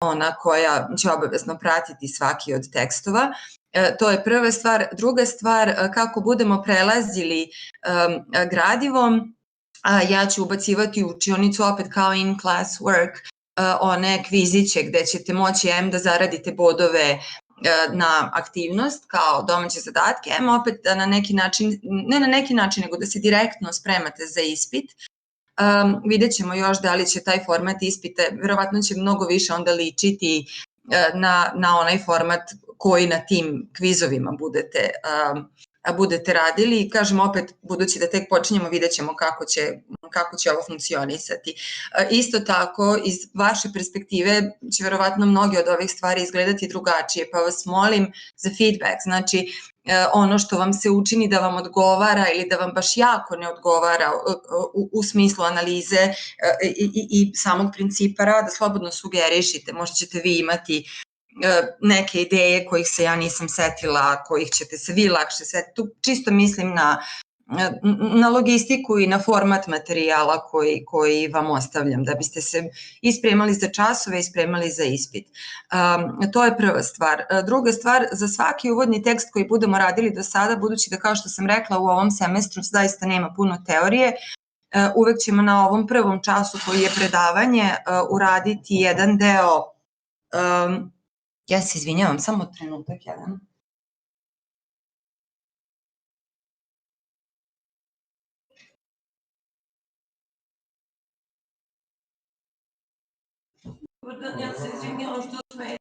ona koja će obavezno pratiti svaki od tekstova. To je prva stvar. Druga stvar, kako budemo prelazili gradivom, ja ću ubacivati u učionicu opet kao in class work one kviziće gde ćete moći da zaradite bodove na aktivnost kao domaće zadatke, opet da na neki način, ne na neki način, nego da se direktno spremate za ispit. Vidjet ćemo još da li će taj format ispita, verovatno će mnogo više onda ličiti na onaj format koji na tim kvizovima budete radili. Kažem opet, budući da tek počinjemo, vidjet ćemo kako će ovo funkcionisati. Isto tako, iz vaše perspektive će verovatno mnoge od ovih stvari izgledati drugačije, pa vas molim za feedback. Znači, ono što vam se učini da vam odgovara ili da vam baš jako ne odgovara u smislu analize i samog principa rada, slobodno sugerišite. Možda ćete vi imati neke ideje kojih se ja nisam setila, kojih ćete se vi lakše setiti. Tu čisto mislim na logistiku i na format materijala koji vam ostavljam, da biste se ispremali za časove i spremali za ispit. To je prva stvar. Druga stvar, za svaki uvodni tekst koji budemo radili do sada, budući da, kao što sam rekla, u ovom semestru zaista nema puno teorije, uvek ćemo na ovom prvom času koji je predavanje uraditi jedan deo. Ja se izvinjavam, samo trenutak jedan. Ja se izvinjavam što sme,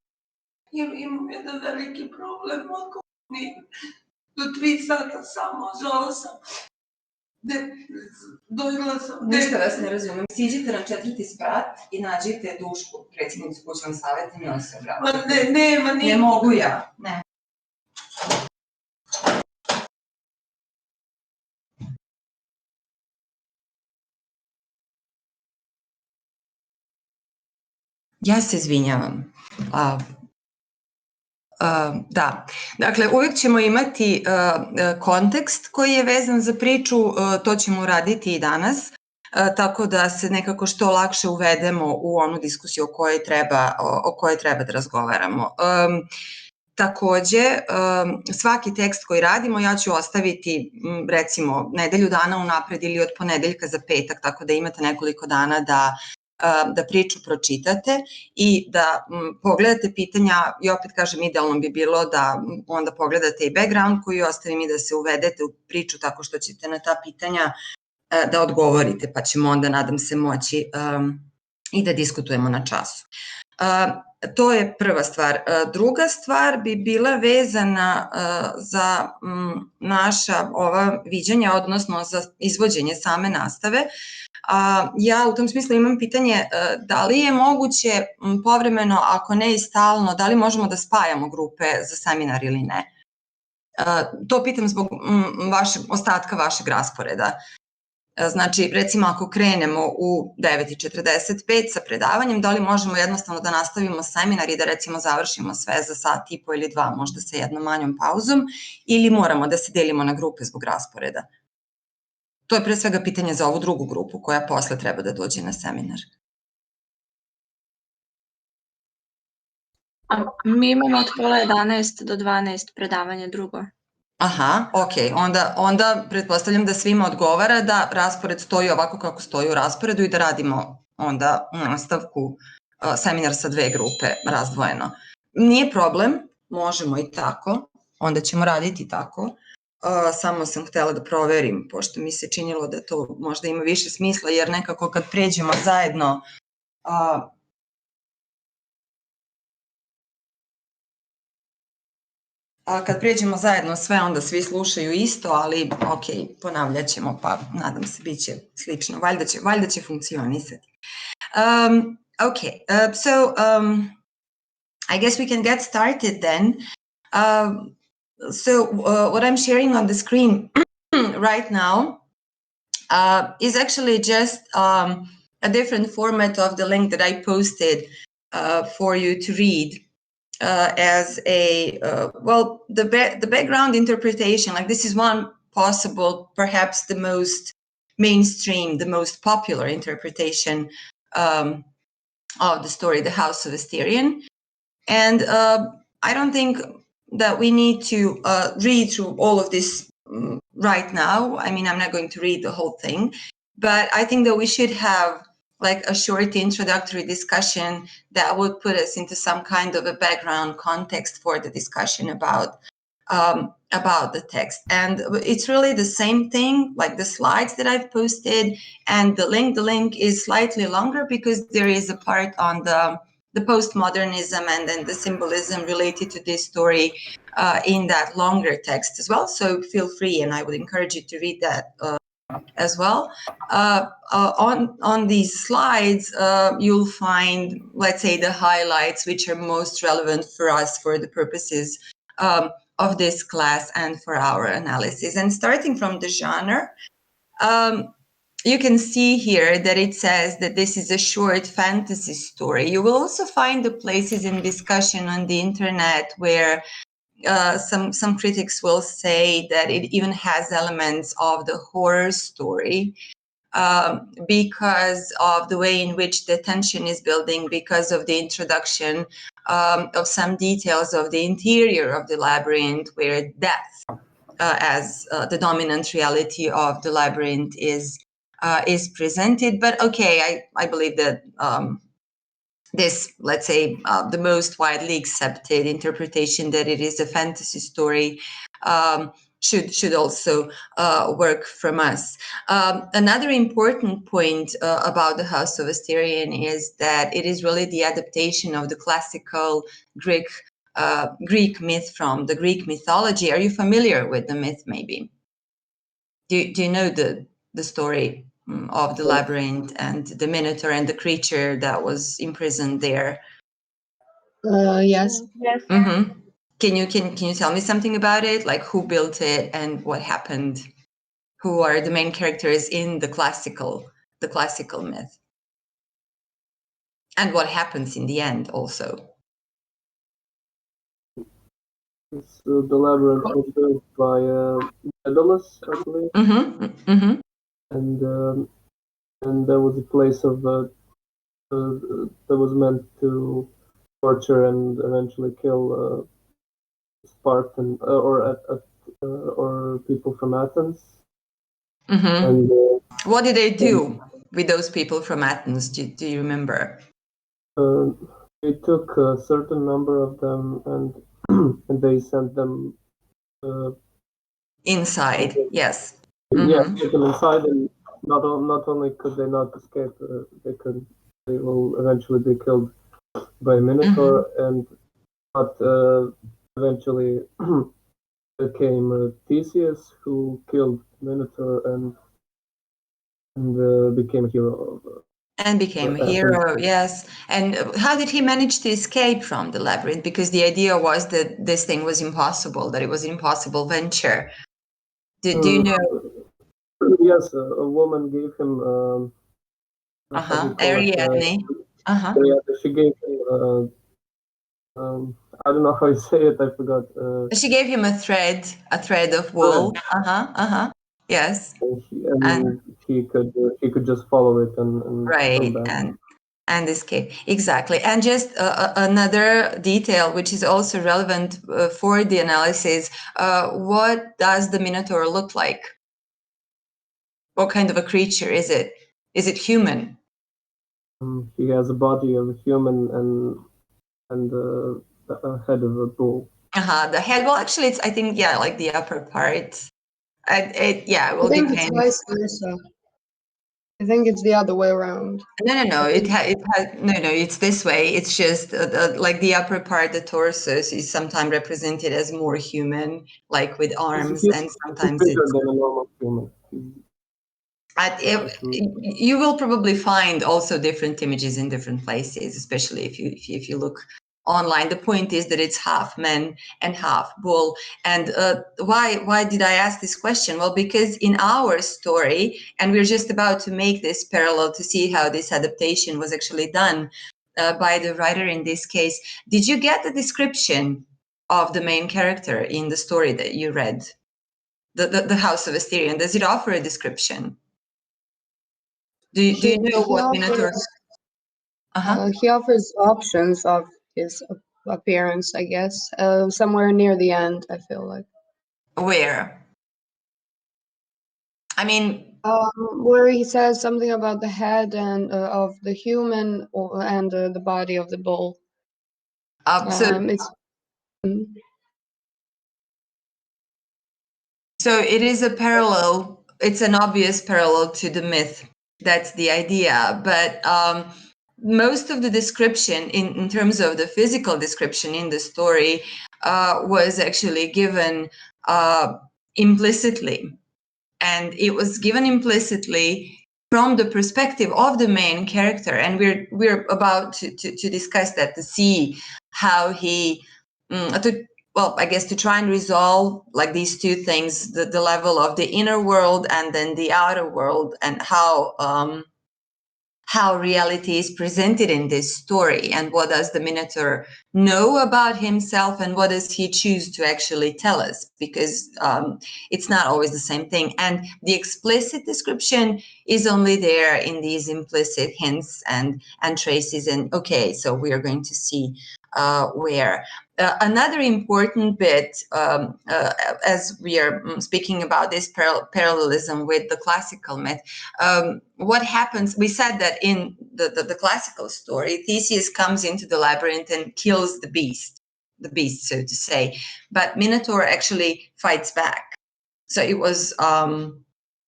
jer imam jedan veliki problem oko do 3 sata samo, zvala sam. Dojela sam. Ništa vas ne razumem. Siđite na 4. sprat i nađite Dušku, predsjednicu kućnog saveta, i njoj se obratite. Nema nikog. Ne mogu ja, ne. Ja se izvinjavam. Da, dakle, uvijek ćemo imati kontekst koji je vezan za priču, to ćemo uraditi i danas, tako da se nekako što lakše uvedemo u onu diskusiju o kojoj treba da razgovaramo. Takođe, svaki tekst koji radimo ja ću ostaviti recimo nedelju dana unapred ili od ponedeljka za petak, tako da imate nekoliko dana da priču pročitate i da pogledate pitanja, i opet kažem, idealno bi bilo da onda pogledate i background koji ostavim i da se uvedete u priču tako što ćete na ta pitanja da odgovorite, pa ćemo onda, nadam se, moći i da diskutujemo na času. To je prva stvar. Druga stvar bi bila vezana za naša ova viđanja, odnosno za izvođenje same nastave. Ja u tom smislu imam pitanje da li je moguće povremeno, ako ne i stalno, da li možemo da spajamo grupe za seminar ili ne? To pitam zbog ostatka vašeg rasporeda. Znači, recimo ako krenemo u 9:45 sa predavanjem, da li možemo jednostavno da nastavimo seminar i da recimo završimo sve za sat i po ili 2, možda sa jednom manjom pauzom, ili moramo da se delimo na grupe zbog rasporeda? To je pre svega pitanje za ovu drugu grupu koja posle treba da dođe na seminar. Mi imamo od pola 11 do 12 predavanje drugo. Aha, ok, onda pretpostavljam da svima odgovara da raspored stoji ovako kako stoji u rasporedu i da radimo onda u nastavku seminar sa 2 grupe razdvojeno. Nije problem, možemo i tako, onda ćemo raditi tako. Samo sam htela da proverim, pošto mi se činilo da to možda ima više smisla, jer nekako kad pređemo zajedno sve, onda svi slušaju isto, ali ok, ponavljat ćemo, pa nadam se bit će slično, valjda će funkcionisati. Ok, so I guess we can get started then. So what I'm sharing on the screen right now is actually just a different format of the link that I posted for you to read. As the background interpretation, like this is one possible, perhaps the most mainstream, the most popular interpretation of the story, The House of Asterion. And I don't think that we need to read through all of this right now. I mean, I'm not going to read the whole thing, but I think that we should have like a short introductory discussion that would put us into some kind of a background context for the discussion about the text. And it's really the same thing, like the slides that I've posted, and the link is slightly longer because there is a part on the postmodernism and then the symbolism related to this story in that longer text as well. So feel free, and I would encourage you to read that as well. On these slides, you'll find, let's say, the highlights which are most relevant for us for the purposes of this class and for our analysis. And starting from the genre, you can see here that it says that this is a short fantasy story. You will also find the places in discussion on the internet where some critics will say that it even has elements of the horror story because of the way in which the tension is building, because of the introduction of some details of the interior of the labyrinth, where death as the dominant reality of the labyrinth is presented. But okay, I believe that this, let's say, the most widely accepted interpretation that it is a fantasy story should also work from us. Another important point about the House of Asterion is that it is really the adaptation of the classical Greek myth from the Greek mythology. Are you familiar with the myth, maybe? Do you know the story of the labyrinth and the Minotaur and the creature that was imprisoned there? Yes. Yes. Mm-hmm. Can you tell me something about it? Like who built it and what happened? Who are the main characters in the classical myth? And what happens in the end also? The labyrinth was built by Daedalus, I believe. Mm-hmm. Mm-hmm. And there was a place of that was meant to torture and eventually kill Spartan or people from Athens. Mm-hmm. And what did they do with those people from Athens? Do you remember? They took a certain number of them and and they sent them inside. Yes. Yeah, Mm-hmm. take them inside, and not only could they not escape, they will eventually be killed by a Minotaur, but eventually there Theseus, who killed Minotaur and became a hero. And became a hero, yes. And how did he manage to escape from the labyrinth? Because the idea was that this thing was impossible, that it was an impossible venture. Do you know? Yes, a woman gave him. Ariadne. She gave him. I don't know how you say it. I forgot. She gave him a thread of wool. Yes. And he could just follow it and right, come back. And escape. Exactly. And just another detail, which is also relevant for the analysis, what does the Minotaur look like? What kind of a creature is it? Is it human? He has a body of a human and a head of a bull. The head. Well, actually, it's, I think, yeah, like the upper part. It will depend. It's vice versa. I think it's the other way around. No. It has no. It's this way. It's just like the upper part, the torso, is sometimes represented as more human, like with arms, and sometimes it's bigger than a normal human. You will probably find also different images in different places, especially if you look online. The point is that it's half man and half bull. And why did I ask this question? Well, because in our story, and we're just about to make this parallel to see how this adaptation was actually done by the writer in this case. Did you get the description of the main character in the story that you read? The House of Asterion, does it offer a description? Do you know what Minotaur? He offers options of his appearance, I guess, somewhere near the end, I feel like. Where? I mean, where he says something about the head and of the human and the body of the bull. So it is a parallel. It's an obvious parallel to the myth. That's the idea. But most of the description, in terms of the physical description in the story, was actually given implicitly. And it was given implicitly from the perspective of the main character. And we're about to discuss that, to see how he, I guess to try and resolve like these two things, the level of the inner world and then the outer world, and how reality is presented in this story, and what does the Minotaur know about himself, and what does he choose to actually tell us, because it's not always the same thing. And the explicit description is only there in these implicit hints and traces. And okay, so we are going to see where. Another important bit, as we are speaking about this parallelism with the classical myth, what happens, we said that in the classical story, Theseus comes into the labyrinth and kills the beast, so to say, but Minotaur actually fights back. So it was a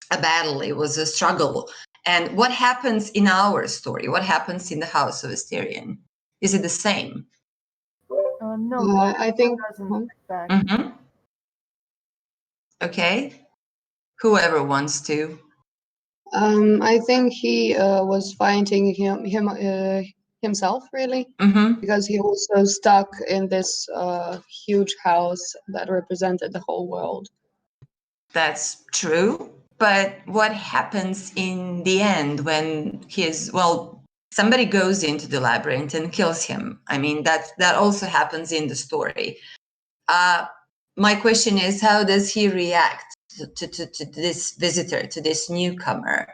battle, it was a struggle. And what happens in our story? What happens in the house of Asterion? Is it the same? No, I think. Mm-hmm. Okay. Whoever wants to. I think he was fighting himself, really, because he was so stuck in this huge house that represented the whole world. That's true. But what happens in the end when somebody goes into the labyrinth and kills him? I mean, that also happens in the story. My question is, how does he react to this visitor, to this newcomer?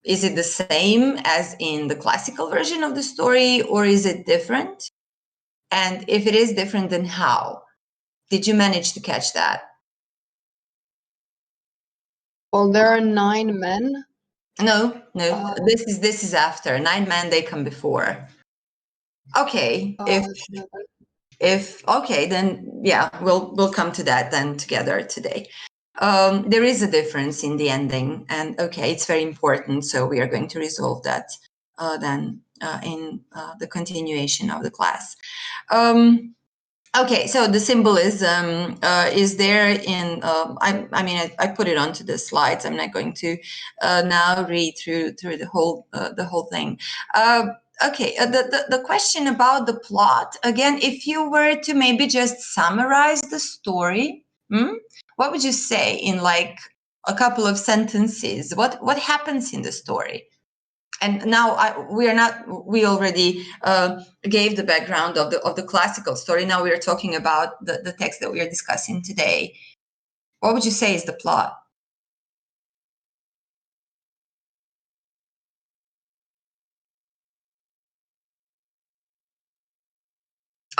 Is it the same as in the classical version of the story, or is it different? And if it is different, then how? Did you manage to catch that? Well, there are 9 men. No. This is after 9 men. They come before. Okay, if okay, then yeah, we'll come to that then together today. There is a difference in the ending, and okay, it's very important. So we are going to resolve that then in the continuation of the class. Okay, so the symbolism is there in, I put it onto the slides. I'm not going to now read through the whole thing. Okay, the question about the plot, again, if you were to maybe just summarize the story, what would you say in like a couple of sentences? What happens in the story? And now we already gave the background of the classical story. Now we are talking about the text that we are discussing today. What would you say is the plot?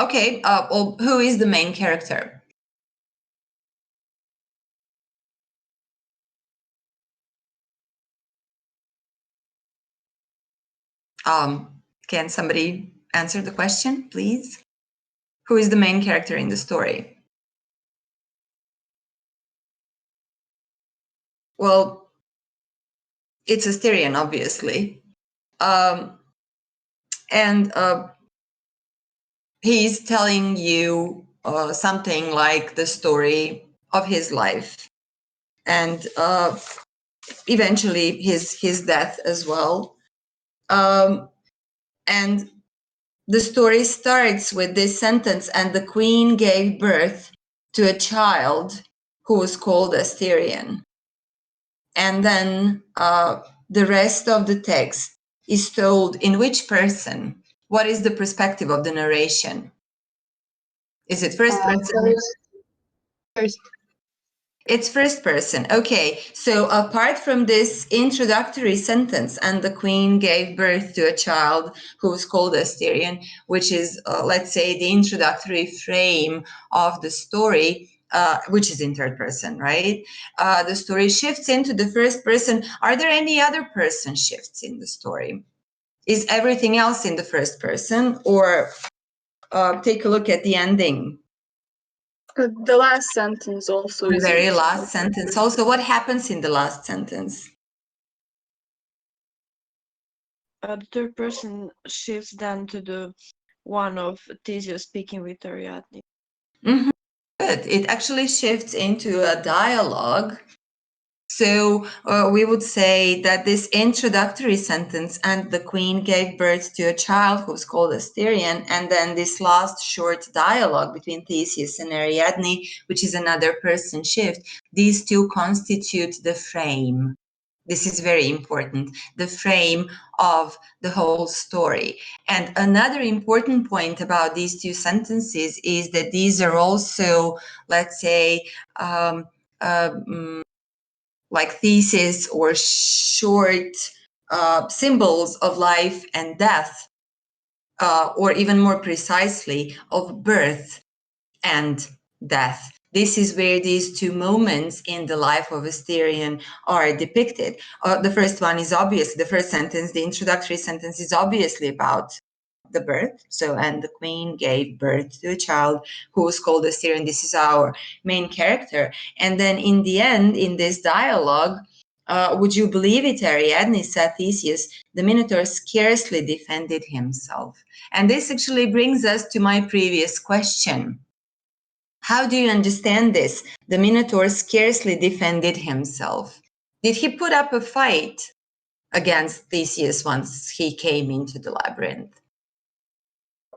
Okay, well, who is the main character? Can somebody answer the question, please? Who is the main character in the story? Well, it's Asterion, obviously. And he's telling you something like the story of his life, and eventually his death as well. And the story starts with this sentence: and the queen gave birth to a child who was called Asterion. And then the rest of the text is told in which person? What is the perspective of the narration? Is it first person? First. It's first person. Okay. So apart from this introductory sentence, and the queen gave birth to a child who was called Asterion, which is, let's say, the introductory frame of the story, which is in third person, right? The story shifts into the first person. Are there any other person shifts in the story? Is everything else in the first person? Or take a look at the ending. The last sentence also The is very last sentence. Also, what happens in the last sentence? The third person shifts then to the one of Theseus speaking with Ariadne. Mm-hmm. Good. It actually shifts into a dialogue. So we would say that this introductory sentence, and the queen gave birth to a child who's called Asterion, and then this last short dialogue between Theseus and Ariadne, which is another person shift, these two constitute the frame. This is very important, the frame of the whole story. And another important point about these two sentences is that these are also, let's say, like theses or short symbols of life and death, or even more precisely, of birth and death. This is where these two moments in the life of Asterion are depicted. The first one is obvious. The first sentence, the introductory sentence, is obviously about the birth. So, and the queen gave birth to a child who was called Asterion. This is our main character. And then in the end, in this dialogue, would you believe it, Ariadne, said Theseus, the Minotaur scarcely defended himself. And this actually brings us to my previous question. How do you understand this? The Minotaur scarcely defended himself. Did he put up a fight against Theseus once he came into the labyrinth?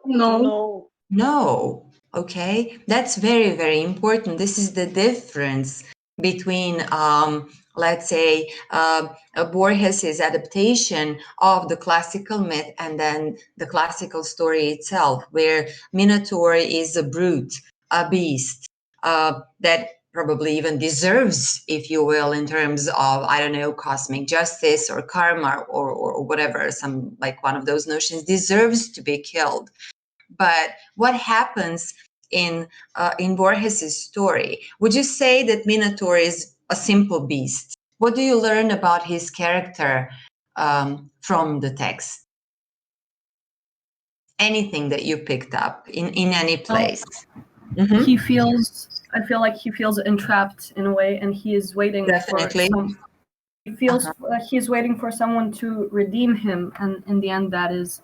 No. No. Okay, that's very, very important. This is the difference between, let's say, Borges's adaptation of the classical myth and then the classical story itself, where Minotaur is a brute, a beast that probably even deserves, if you will, in terms of, I don't know, cosmic justice or karma or whatever, some like one of those notions, deserves to be killed. But what happens in Borges's story? Would you say that Minotaur is a simple beast? What do you learn about his character from the text? Anything that you picked up in any place? He feels, I feel like he feels entrapped in a way, and he is waiting Definitely. He feels he's waiting for someone to redeem him, and in the end, that is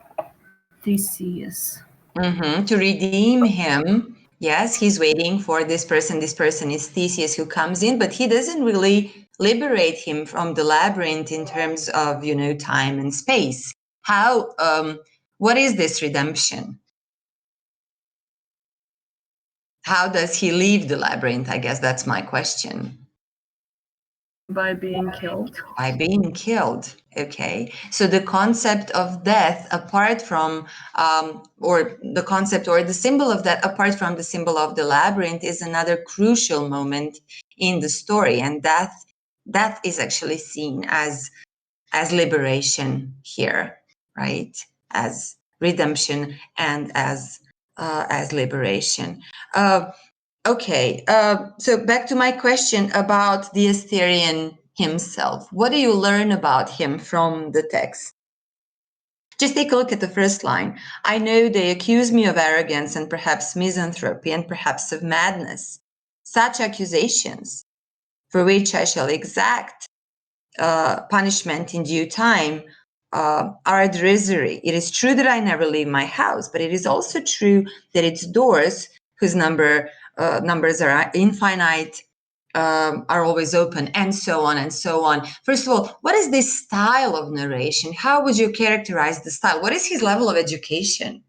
Theseus. To redeem him, yes, he's waiting for this person. This person is Theseus, who comes in, but he doesn't really liberate him from the labyrinth in terms of, you know, time and space. How? What is this redemption? How does he leave the labyrinth? I guess that's my question. By being killed. By being killed. Okay. So the concept of death, apart from, or the concept or the symbol of death, apart from the symbol of the labyrinth, is another crucial moment in the story. And death is actually seen as liberation here, right? As redemption and as liberation. Okay, so back to my question about the Asterion himself. What do you learn about him from the text? Just take a look at the first line. I know they accuse me of arrogance and perhaps misanthropy and perhaps of madness. Such accusations, for which I shall exact punishment in due time, are derisory. It is true that I never leave my house, but it is also true that its doors, whose numbers are infinite, are always open, and so on and so on. First of all, what is this style of narration? How would you characterize the style? What is his level of education?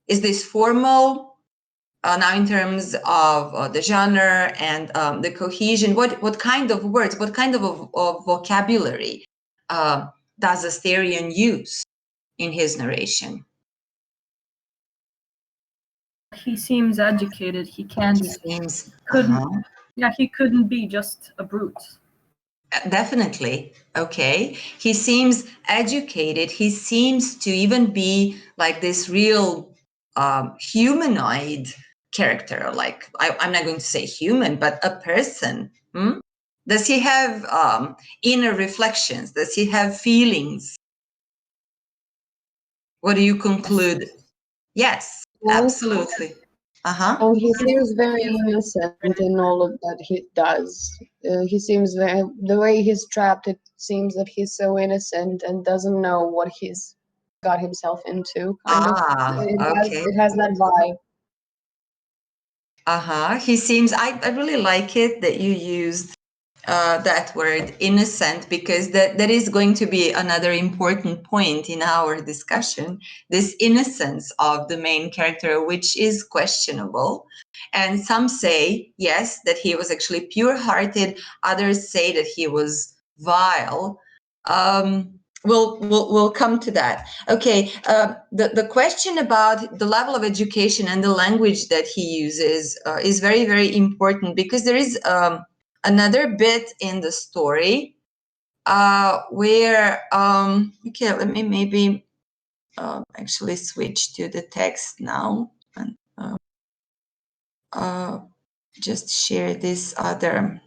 Is this formal? Now, in terms of the genre and the cohesion, what kind of words, what kind of vocabulary does Asterion use in his narration? He seems educated. He can't. He seems. Yeah, he couldn't be just a brute. Definitely. Okay. He seems educated. He seems to even be like this real humanoid character. Like, I'm not going to say human, but a person. Hmm? Does he have inner reflections? Does he have feelings? What do you conclude? Yes, absolutely. Uh-huh. And he seems very innocent in all of that he does. He seems very, the way he's trapped, it seems that he's so innocent and doesn't know what he's got himself into, kind of. Okay. It has that vibe. Uh-huh. He seems, I really like it that you used that word innocent, because that is going to be another important point in our discussion, this innocence of the main character, which is questionable. And some say, yes, that he was actually pure-hearted. Others say that he was vile. We'll come to that. Okay, the question about the level of education and the language that he uses is very, very important, because there is another bit in the story where, okay, let me maybe actually switch to the text now and just share this other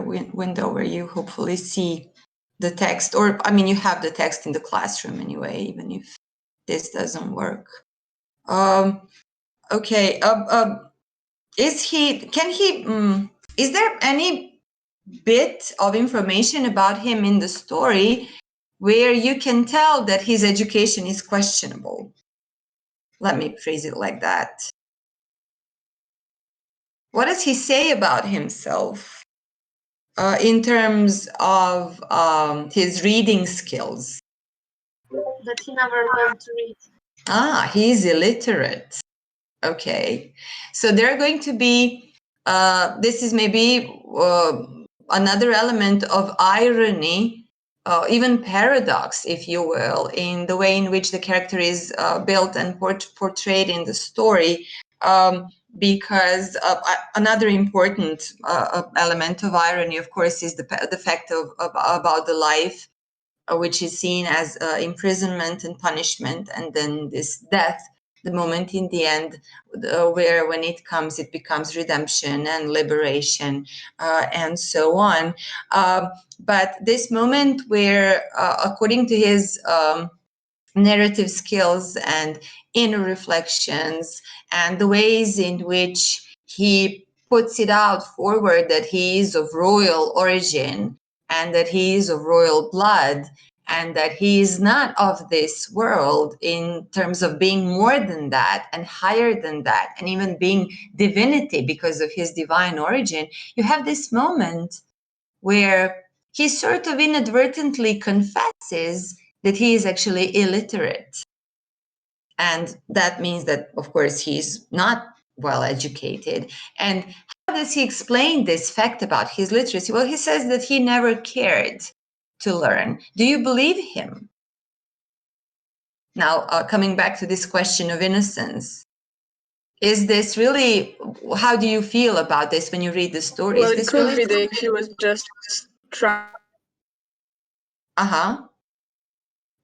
window where you hopefully see the text, or I mean, you have the text in the classroom anyway, even if this doesn't work. Okay, is there any bit of information about him in the story where you can tell that his education is questionable? Let me phrase it like that. What does he say about himself in terms of his reading skills? That he never learned to read. He's illiterate. Okay, so there are going to be, this is maybe another element of irony, even paradox, if you will, in the way in which the character is built and portrayed in the story, because another important element of irony, of course, is the fact about the life, which is seen as imprisonment and punishment, and then this death, the moment in the end where when it comes, it becomes redemption and liberation, and so on. But this moment where, according to his narrative skills and inner reflections and the ways in which he puts it out forward that he is of royal origin and that he is of royal blood and that he is not of this world in terms of being more than that and higher than that and even being divinity because of his divine origin, you have this moment where he sort of inadvertently confesses that he is actually illiterate. And that means that, of course, he's not well educated. And how does he explain this fact about his literacy? Well, he says that he never cared to learn. Do you believe him? Now, coming back to this question of innocence, is this really, how do you feel about this when you read the story? Well, Is it this could really... be that he was just trying.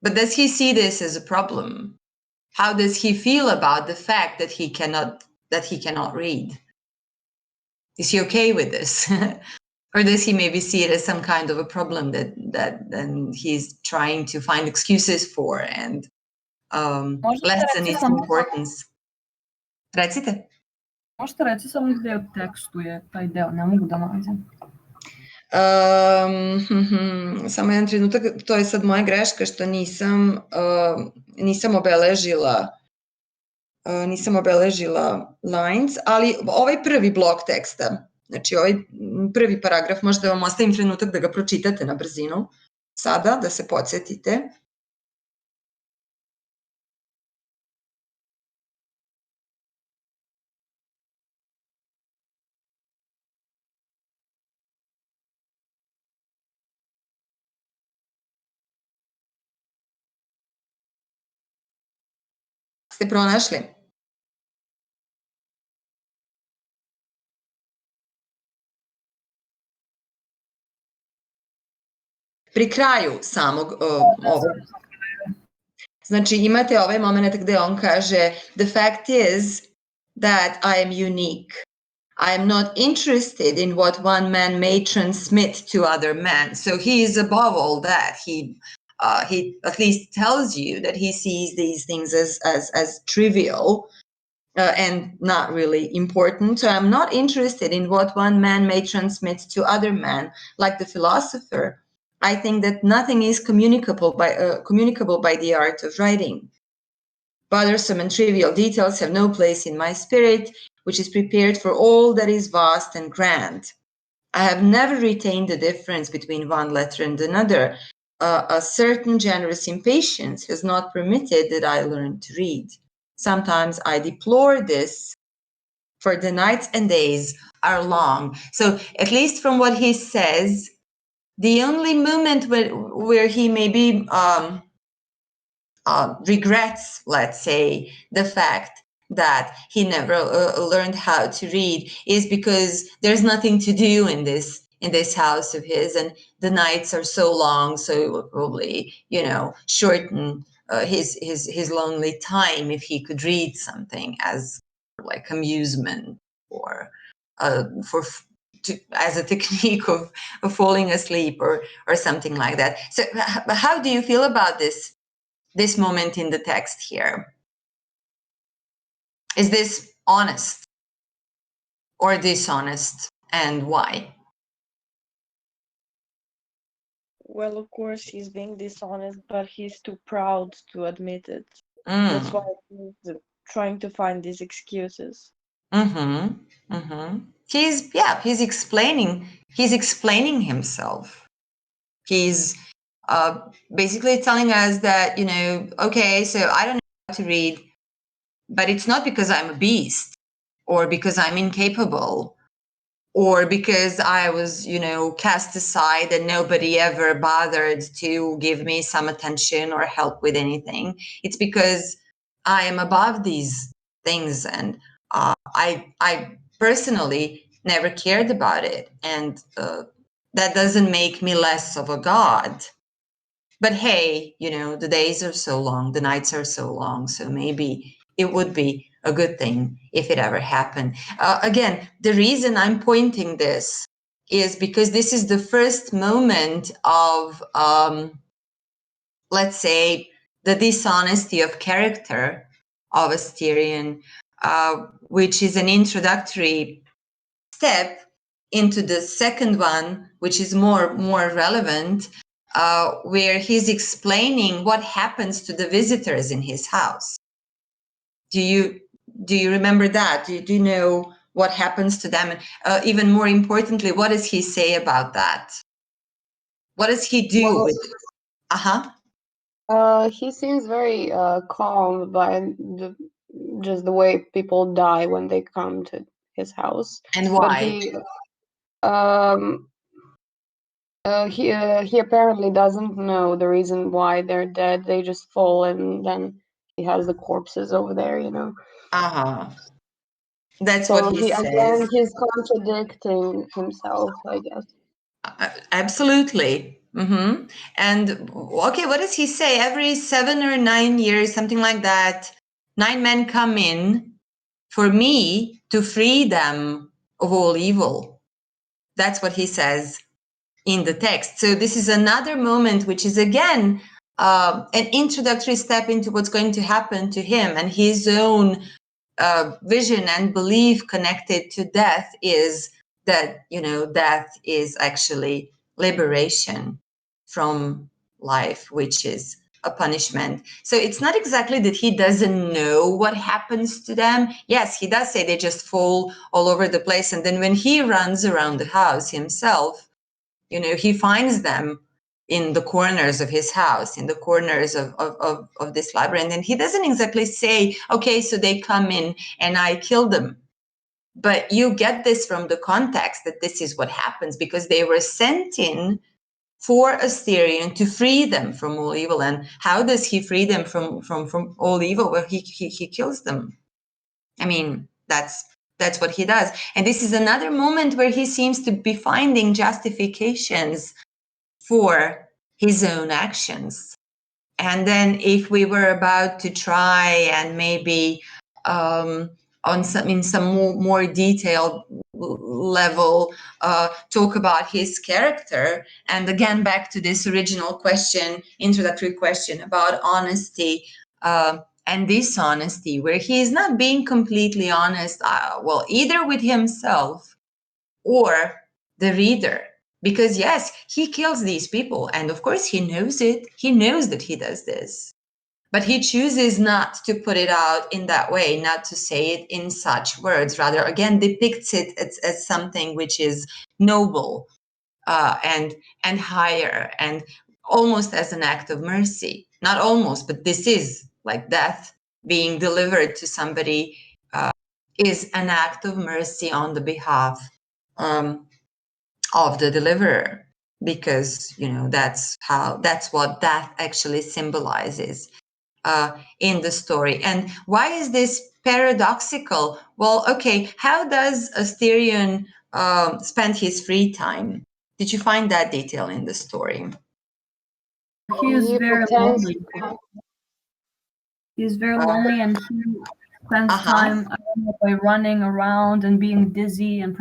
But does he see this as a problem? How does he feel about the fact that he cannot read? Is he okay with this? Or does he maybe see it as some kind of a problem that then he's trying to find excuses for and lessen its importance? Recite. Možete reći samo gdje u tekstu je taj deo, ne mogu da nađem. Samo jedan trenutak, to je sad moja greška što nisam obeležila lines, ali ovaj prvi blok teksta, znači ovaj prvi paragraf, možda vam ostavim trenutak da ga pročitate na brzinu, sada da se podsjetite. Ste pronašli? pri kraju samog ovog. Znači imate ovaj moment gde on kaže the fact is that I am unique. I am not interested in what one man may transmit to other men. So he is above all that. He at least tells you that he sees these things as trivial and not really important. So I'm not interested in what one man may transmit to other men, like the philosopher. I think that nothing is communicable by the art of writing. Bothersome and trivial details have no place in my spirit, which is prepared for all that is vast and grand. I have never retained the difference between one letter and another. A certain generous impatience has not permitted that I learn to read. Sometimes I deplore this, for the nights and days are long. So at least from what he says, the only moment where he maybe regrets, let's say, the fact that he never learned how to read is because there's nothing to do in this house of his, and the nights are so long, so it will probably, shorten his lonely time if he could read something as like amusement or as a technique of falling asleep or something like that. So how do you feel about this moment in the text here? Is this honest or dishonest, and why? Well, of course, he's being dishonest, but he's too proud to admit it. That's why he's trying to find these excuses. He's explaining himself. He's basically telling us that, okay, so I don't know how to read, but it's not because I'm a beast or because I'm incapable or because I was, cast aside and nobody ever bothered to give me some attention or help with anything. It's because I am above these things, and I personally never cared about it. And that doesn't make me less of a god. But hey, the days are so long, the nights are so long, so maybe it would be a good thing if it ever happened. Again, the reason I'm pointing this is because this is the first moment of, let's say, the dishonesty of character of Asterion, which is an introductory step into the second one, which is more relevant, where he's explaining what happens to the visitors in his house. Do you remember that? Do you know what happens to them? And even more importantly, what does he say about that? What does he do with it? He seems very calm by just the way people die when they come to his house. And why? But he apparently doesn't know the reason why they're dead. They just fall, and then he has the corpses over there, That's so what he says. Again, he's contradicting himself, I guess. Absolutely. And okay, what does he say? Every 7 or 9 years, something like that, 9 men come in for me to free them of all evil. That's what he says in the text. So this is another moment, which is again an introductory step into what's going to happen to him, and his own vision and belief connected to death is that, death is actually liberation from life, which is a punishment. So it's not exactly that he doesn't know what happens to them. Yes, he does say they just fall all over the place. And then when he runs around the house himself, he finds them in the corners of his house, in the corners of this labyrinth. And he doesn't exactly say, okay, so they come in and I kill them. But you get this from the context that this is what happens, because they were sent in for Asterion to free them from all evil. And how does he free them from all evil? Well, he kills them. I mean, that's what he does. And this is another moment where he seems to be finding justifications for his own actions. And then if we were about to try and maybe in some more detailed level talk about his character, and again back to this original question, introductory question about honesty and dishonesty, where he is not being completely honest, well, either with himself or the reader. Because yes, he kills these people, and of course he knows it. He knows that he does this, but he chooses not to put it out in that way, not to say it in such words, rather again depicts it as something which is noble and higher, and almost as an act of mercy. Not almost, but this is like death being delivered to somebody is an act of mercy on the behalf of the deliverer, because that's what death actually symbolizes in the story. And why is this paradoxical? Well, okay, how does Asterion spend his free time? Did you find that detail in the story? He is very lonely. He's very lonely, and he spends time by running around and being dizzy and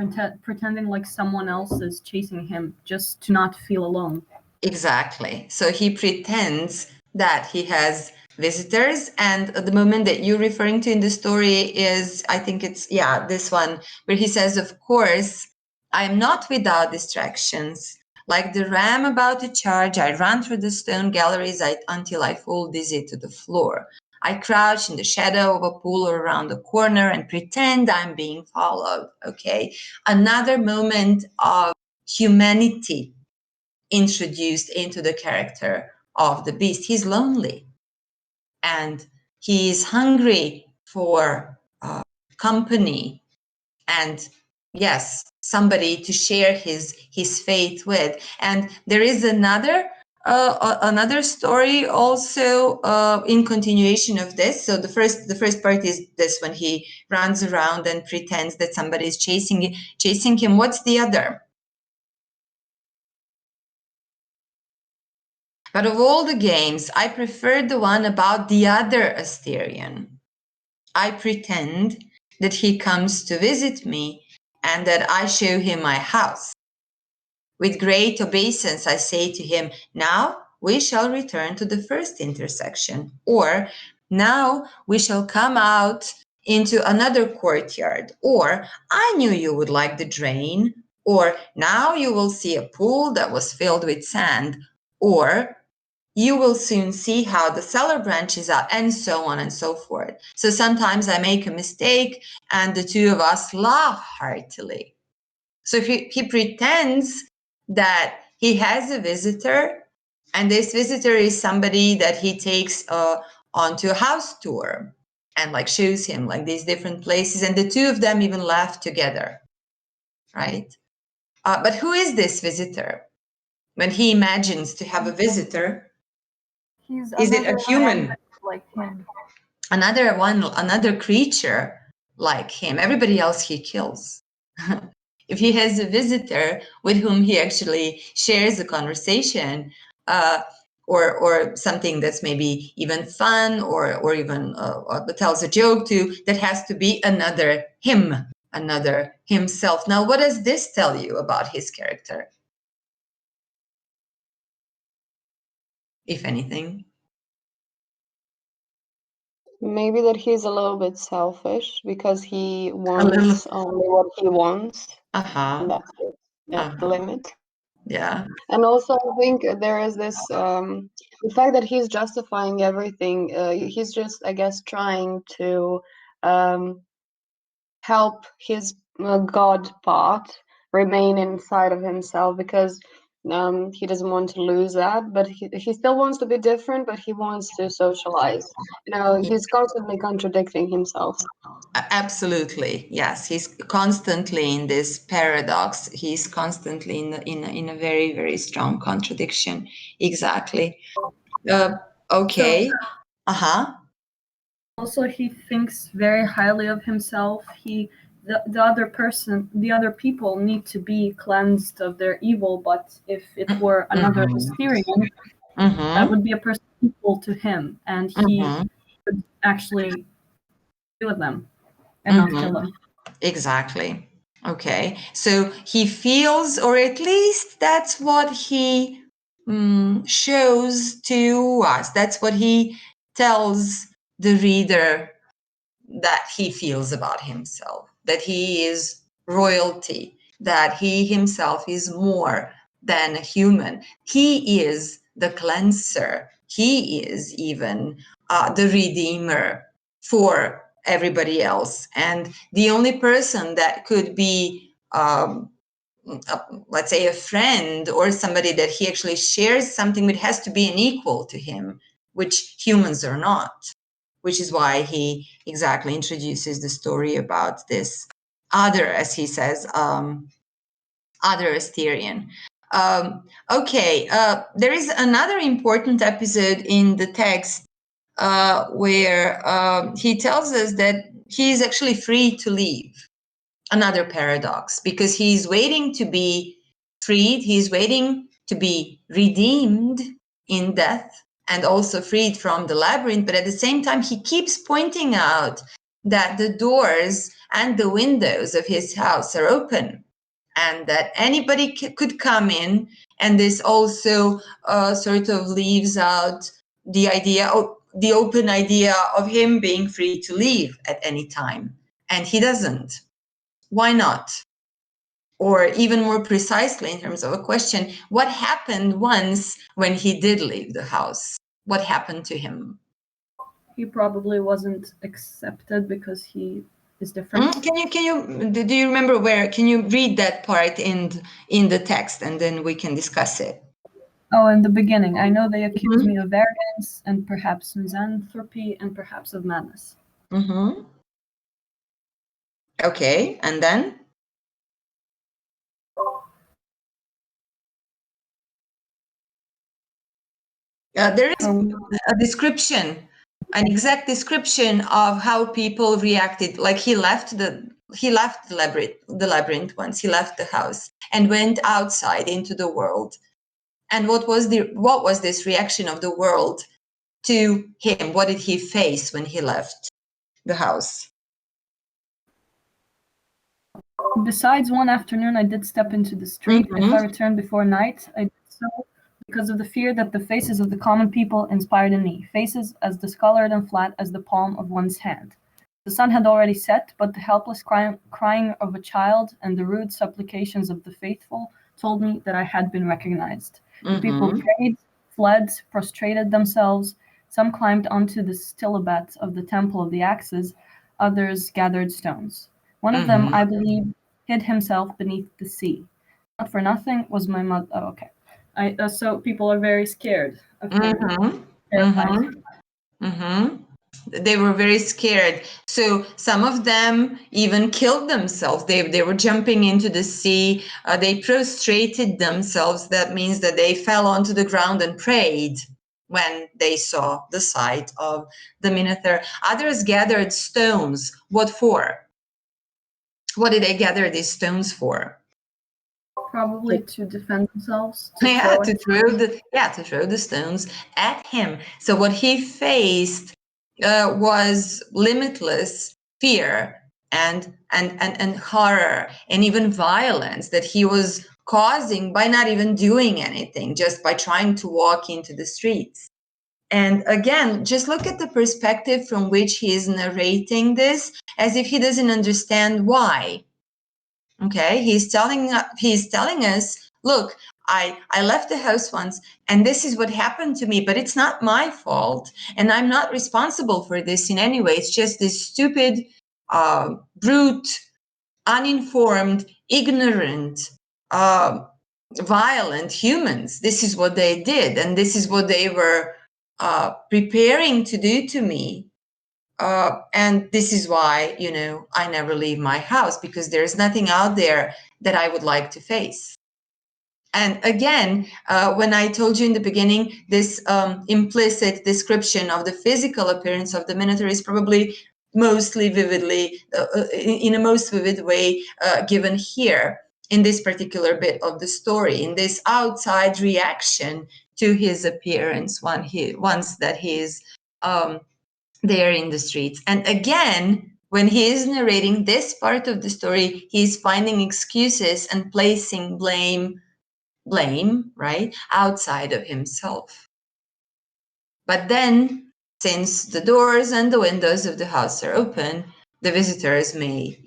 pretending like someone else is chasing him, just to not feel alone. Exactly. So he pretends that he has visitors, and the moment that you're referring to in the story is, I think it's, this one, where he says, of course, I'm not without distractions. Like the ram about to charge, I run through the stone galleries until I fall dizzy to the floor. I crouch in the shadow of a pool or around the corner and pretend I'm being followed, okay? Another moment of humanity introduced into the character of the beast. He's lonely, and he is hungry for company, and yes, somebody to share his fate with. And there is another story also in continuation of this. So the first part is this, when he runs around and pretends that somebody is chasing him. What's the other? But of all the games, I prefer the one about the other Asterion. I pretend that he comes to visit me and that I show him my house. With great obeisance, I say to him, now we shall return to the first intersection, or now we shall come out into another courtyard, or I knew you would like the drain, or now you will see a pool that was filled with sand, or you will soon see how the cellar branches out, and so on and so forth. So sometimes I make a mistake and the two of us laugh heartily. So he pretends that he has a visitor, and this visitor is somebody that he takes onto a house tour and like shows him like these different places, and the two of them even laugh together, right? But who is this visitor? When he imagines to have a visitor, is it a human? Like him. Another creature like him. Everybody else he kills. If he has a visitor with whom he actually shares a conversation, or something that's maybe even fun, or even tells a joke to, that has to be another him, another himself. Now, what does this tell you about his character, if anything? Maybe that he's a little bit selfish because he wants only what he wants. And that's it. The limit. Yeah. And also, I think there is this the fact that he's justifying everything. He's just, I guess, trying to help his God part remain inside of himself, because he doesn't want to lose that, but he still wants to be different, but he wants to socialize. He's constantly contradicting himself. Absolutely, yes. He's constantly in this paradox. He's constantly in a very, very strong contradiction. Exactly. Okay. Also, he thinks very highly of himself. The other people need to be cleansed of their evil, but if it were another Asterion, That would be a person equal to him, and he could actually deal with them and not kill them. Exactly. Okay. So he feels, or at least that's what he shows to us. That's what he tells the reader that he feels about himself, that he is royalty, that he himself is more than a human. He is the cleanser. He is even the redeemer for everybody else. And the only person that could be, let's say, a friend or somebody that he actually shares something with has to be an equal to him, which humans are not. Which is why he exactly introduces the story about this other, as he says, other Asterian. There is another important episode in the text where he tells us that he is actually free to leave. Another paradox, because he's waiting to be freed, he's waiting to be redeemed in death and also freed from the labyrinth, but at the same time he keeps pointing out that the doors and the windows of his house are open and that anybody could come in, and this also sort of leaves out the idea, the open idea of him being free to leave at any time, and he doesn't. Why not? Or even more precisely, in terms of a question, what happened once when he did leave the house? What happened to him? He probably wasn't accepted because he is different. Do you remember where? Can you read that part in the text, and then we can discuss it? Oh, in the beginning, I know they accuse me of arrogance and perhaps misanthropy and perhaps of madness. Okay, and then? There is a description, an exact description of how people reacted. Like he left the labyrinth once. He left the house and went outside into the world. And what was this reaction of the world to him? What did he face when he left the house? Besides, one afternoon I did step into the street. If I returned before night, I did so because of the fear that the faces of the common people inspired in me, faces as discolored and flat as the palm of one's hand. The sun had already set, but the helpless crying of a child and the rude supplications of the faithful told me that I had been recognized. The people prayed, fled, prostrated themselves. Some climbed onto the stilabat of the Temple of the Axes, others gathered stones. One of them, I believe, hid himself beneath the sea. Not for nothing was my mother. Oh, okay. So people are very scared of him. They were very scared. So some of them even killed themselves. They were jumping into the sea. They prostrated themselves. That means that they fell onto the ground and prayed when they saw the sight of the Minotaur. Others gathered stones. What for? What did they gather these stones for? Probably to defend themselves. To throw the stones at him. So what he faced was limitless fear and horror and even violence that he was causing by not even doing anything, just by trying to walk into the streets. And again, just look at the perspective from which he is narrating this, as if he doesn't understand why. Okay, he's telling us, look, I left the house once and this is what happened to me, but it's not my fault and I'm not responsible for this in any way. It's just this stupid, brute, uninformed, ignorant, violent humans. This is what they did, and this is what they were preparing to do to me. And this is why, I never leave my house, because there's nothing out there that I would like to face. And again, when I told you in the beginning, this implicit description of the physical appearance of the Minotaur is probably mostly vividly, in a most vivid way, given here. in this particular bit of the story, in this outside reaction to his appearance once that he is there in the streets. And again, when he is narrating this part of the story, he's finding excuses and placing blame, right, outside of himself. But then, since the doors and the windows of the house are open, the visitors may,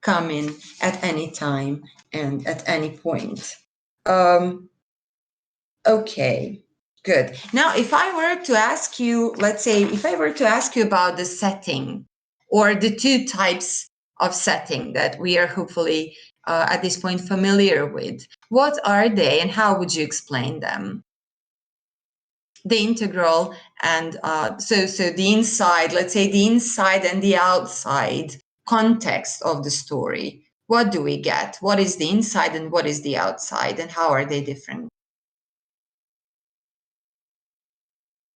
come in at any time and at any point. Okay, good. Now, if I were to ask you, let's say, if I were to ask you about the setting or the two types of setting that we are hopefully at this point familiar with, what are they and how would you explain them? The integral and so the inside, let's say the inside and the outside context of the story. What do we get? What is the inside and what is the outside and how are they different?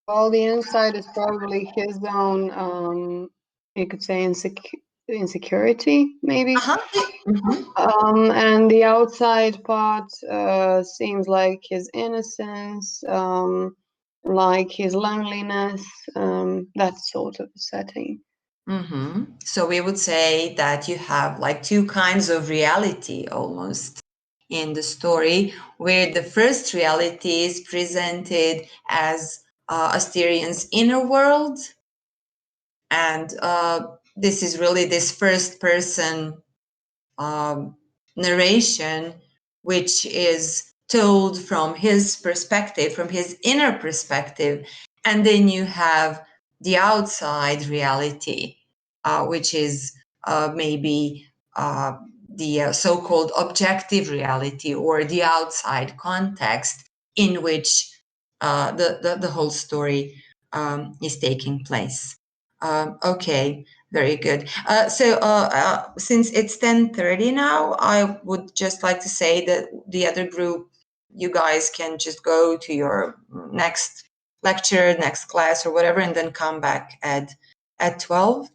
Well, the inside is probably his own, you could say insecurity, maybe. And the outside part seems like his innocence, like his loneliness, that sort of setting. So we would say that you have like two kinds of reality almost in the story, where the first reality is presented as Asterian's inner world. And this is really this first person narration, which is told from his perspective, from his inner perspective. And then you have the outside reality, which is maybe the so-called objective reality or the outside context in which the whole story is taking place. Okay, very good. Since it's 10:30 now, I would just like to say that the other group, you guys can just go to your next lecture, next class or whatever, and then come back at 12.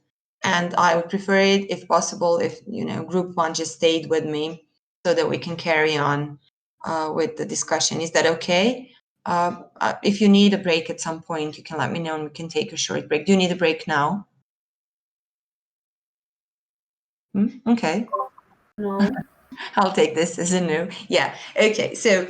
And I would prefer it, if possible, if, group one just stayed with me so that we can carry on with the discussion. Is that okay? If you need a break at some point, you can let me know and we can take a short break. Do you need a break now? Okay. No. I'll take this as a no. Yeah. Okay. So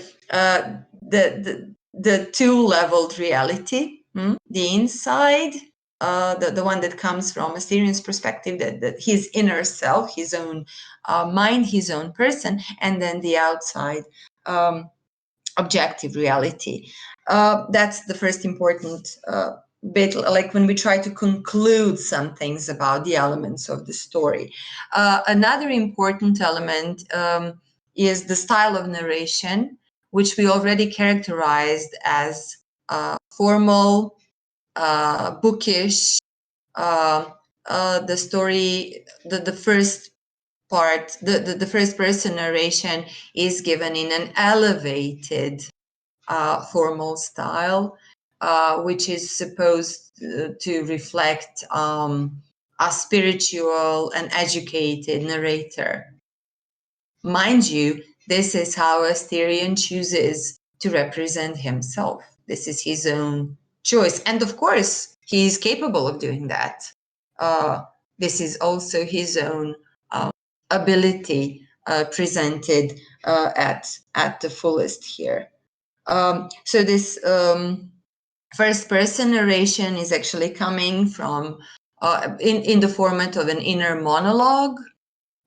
the two-leveled reality, the inside, the one that comes from Asterian's perspective, that his inner self, his own mind, his own person, and then the outside objective reality. That's the first important bit, like when we try to conclude some things about the elements of the story. Another important element is the style of narration, which we already characterized as formal, bookish. The story, the first part, the first person narration is given in an elevated formal style, which is supposed to reflect a spiritual and educated narrator. Mind you, this is how Asterian chooses to represent himself. This is his own choice. And of course, he is capable of doing that. This is also his own ability presented at the fullest here. So this first person narration is actually coming from in the format of an inner monologue,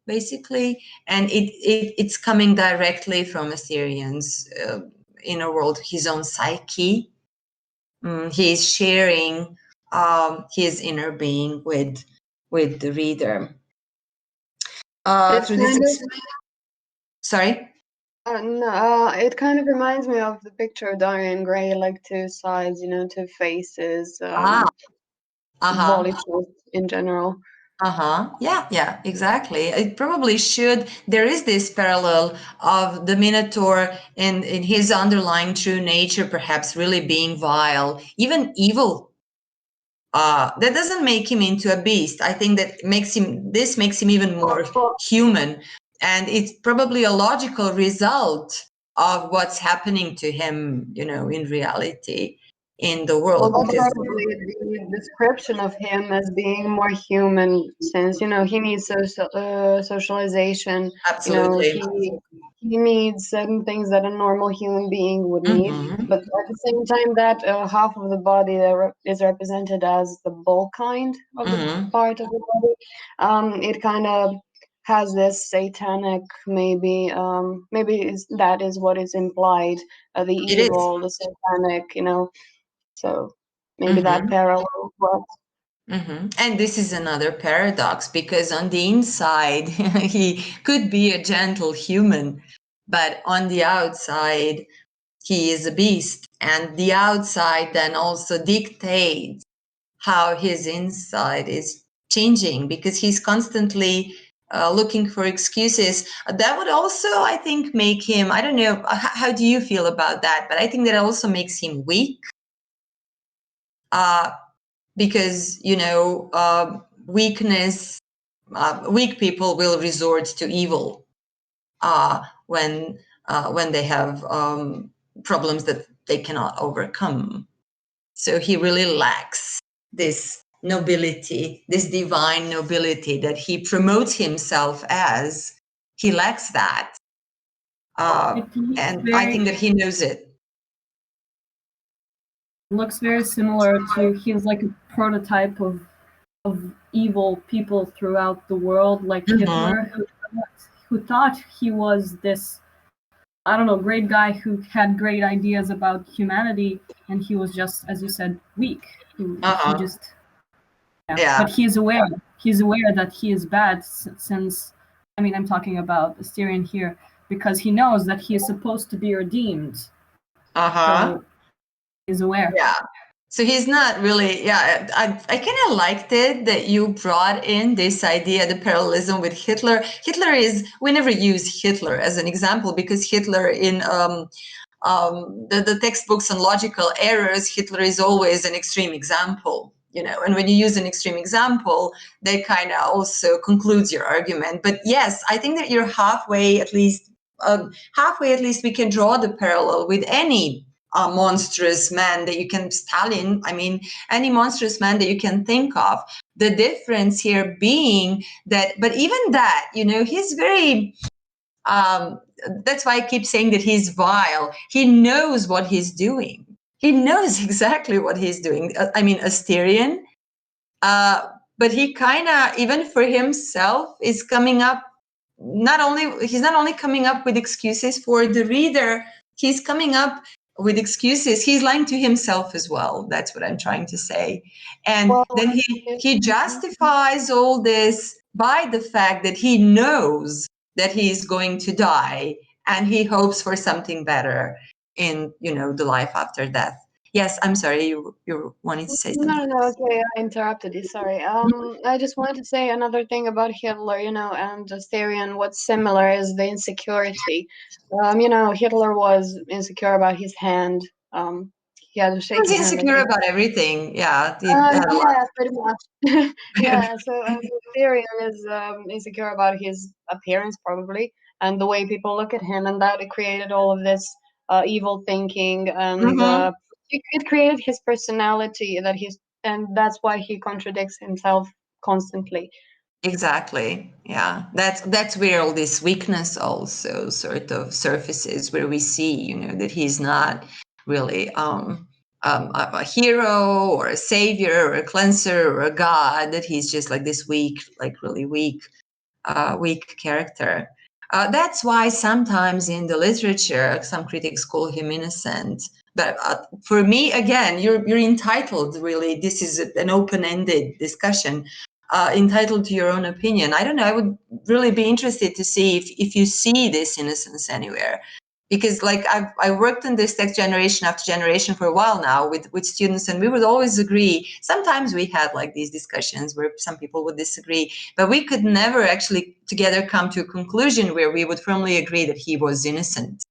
basically, and it's coming directly from Asterian's inner world, his own psyche. He's sharing his inner being with the reader. Through this sorry? No, it kind of reminds me of the picture of Dorian Gray, like two sides, two faces, molecules in general. Yeah, exactly. It probably should. There is this parallel of the Minotaur in his underlying true nature, perhaps really being vile, even evil. That doesn't make him into a beast. I think that makes him even more human And it's probably a logical result of what's happening to him, you know, in reality, in the world. Well, that's probably the description of him as being more human, since, you know, he needs socialization. Absolutely. You know, he needs certain things that a normal human being would need. But at the same time, that half of the body that is represented as the bull kind of the part of the body, it kind of has this satanic, maybe that is what is implied, the evil, the satanic, you know. So maybe that parallel works. And this is another paradox, because on the inside he could be a gentle human, but on the outside he is a beast, and the outside then also dictates how his inside is changing, because he's constantly looking for excuses. That would also, I think, make him, I don't know, how do you feel about that? But I think that also makes him weak. Because, you know, weakness, weak people will resort to evil when they have problems that they cannot overcome. So he really lacks this nobility, this divine nobility that he promotes himself as. He lacks that. And I think that he knows it. Looks very similar to, he's like a prototype of evil people throughout the world, like Hitler, who thought he was this, I don't know, great guy who had great ideas about humanity, and he was just, as you said, weak. He just, But he's aware that he is bad, since, I mean, I'm talking about Asterion here, because he knows that he is supposed to be redeemed. So he's aware. Yeah. So he's not really, I kind of liked it that you brought in this idea, the parallelism with Hitler. Hitler is, we never use Hitler as an example, because Hitler in the textbooks on logical errors, Hitler is always an extreme example, you know, and when you use an extreme example, that kind of also concludes your argument. But yes, I think that you're halfway at least we can draw the parallel with any monstrous man that you can, Stalin, I mean, any monstrous man that you can think of. The difference here being that, but even that, you know, he's very, that's why I keep saying that he's vile. He knows what he's doing. He knows exactly what he's doing. I mean, Asterion, but he kind of, even for himself, is coming up, he's not only coming up with excuses for the reader, he's coming up with excuses. He's lying to himself as well. That's what I'm trying to say. And then he justifies all this by the fact that he knows that he's going to die, and he hopes for something better in, you know, the life after death. Yes, I'm sorry, you wanted to say something. No, okay, I interrupted you, sorry. I just wanted to say another thing about Hitler, you know, and Asterion. What's similar is the insecurity. You know, Hitler was insecure about his hand. He had a shaky hand. He was insecure about everything, yeah. Yeah, pretty much. Yeah, so Asterion is insecure about his appearance, probably, and the way people look at him, and that created all of this evil thinking, and it created his personality, and that's why he contradicts himself constantly. Exactly. Yeah. That's where all this weakness also sort of surfaces, where we see, you know, that he's not really a hero or a savior or a cleanser or a god, that he's just like this weak, like really weak character. That's why sometimes in the literature, some critics call him innocent. But for me, again, you're entitled, really. This is an open-ended discussion, entitled to your own opinion. I don't know. I would really be interested to see if you see this innocence anywhere. Because like I worked on this text generation after generation for a while now with students, and we would always agree. Sometimes we had like these discussions where some people would disagree, but we could never actually together come to a conclusion where we would firmly agree that he was innocent.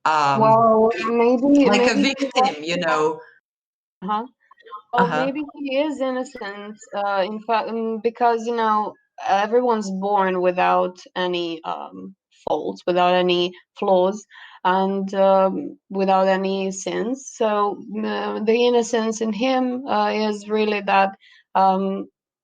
Well, maybe a victim, you know. Well, maybe he is innocent, in fact, because, you know, everyone's born without any faults, without any flaws, and without any sins. So the innocence in him is really that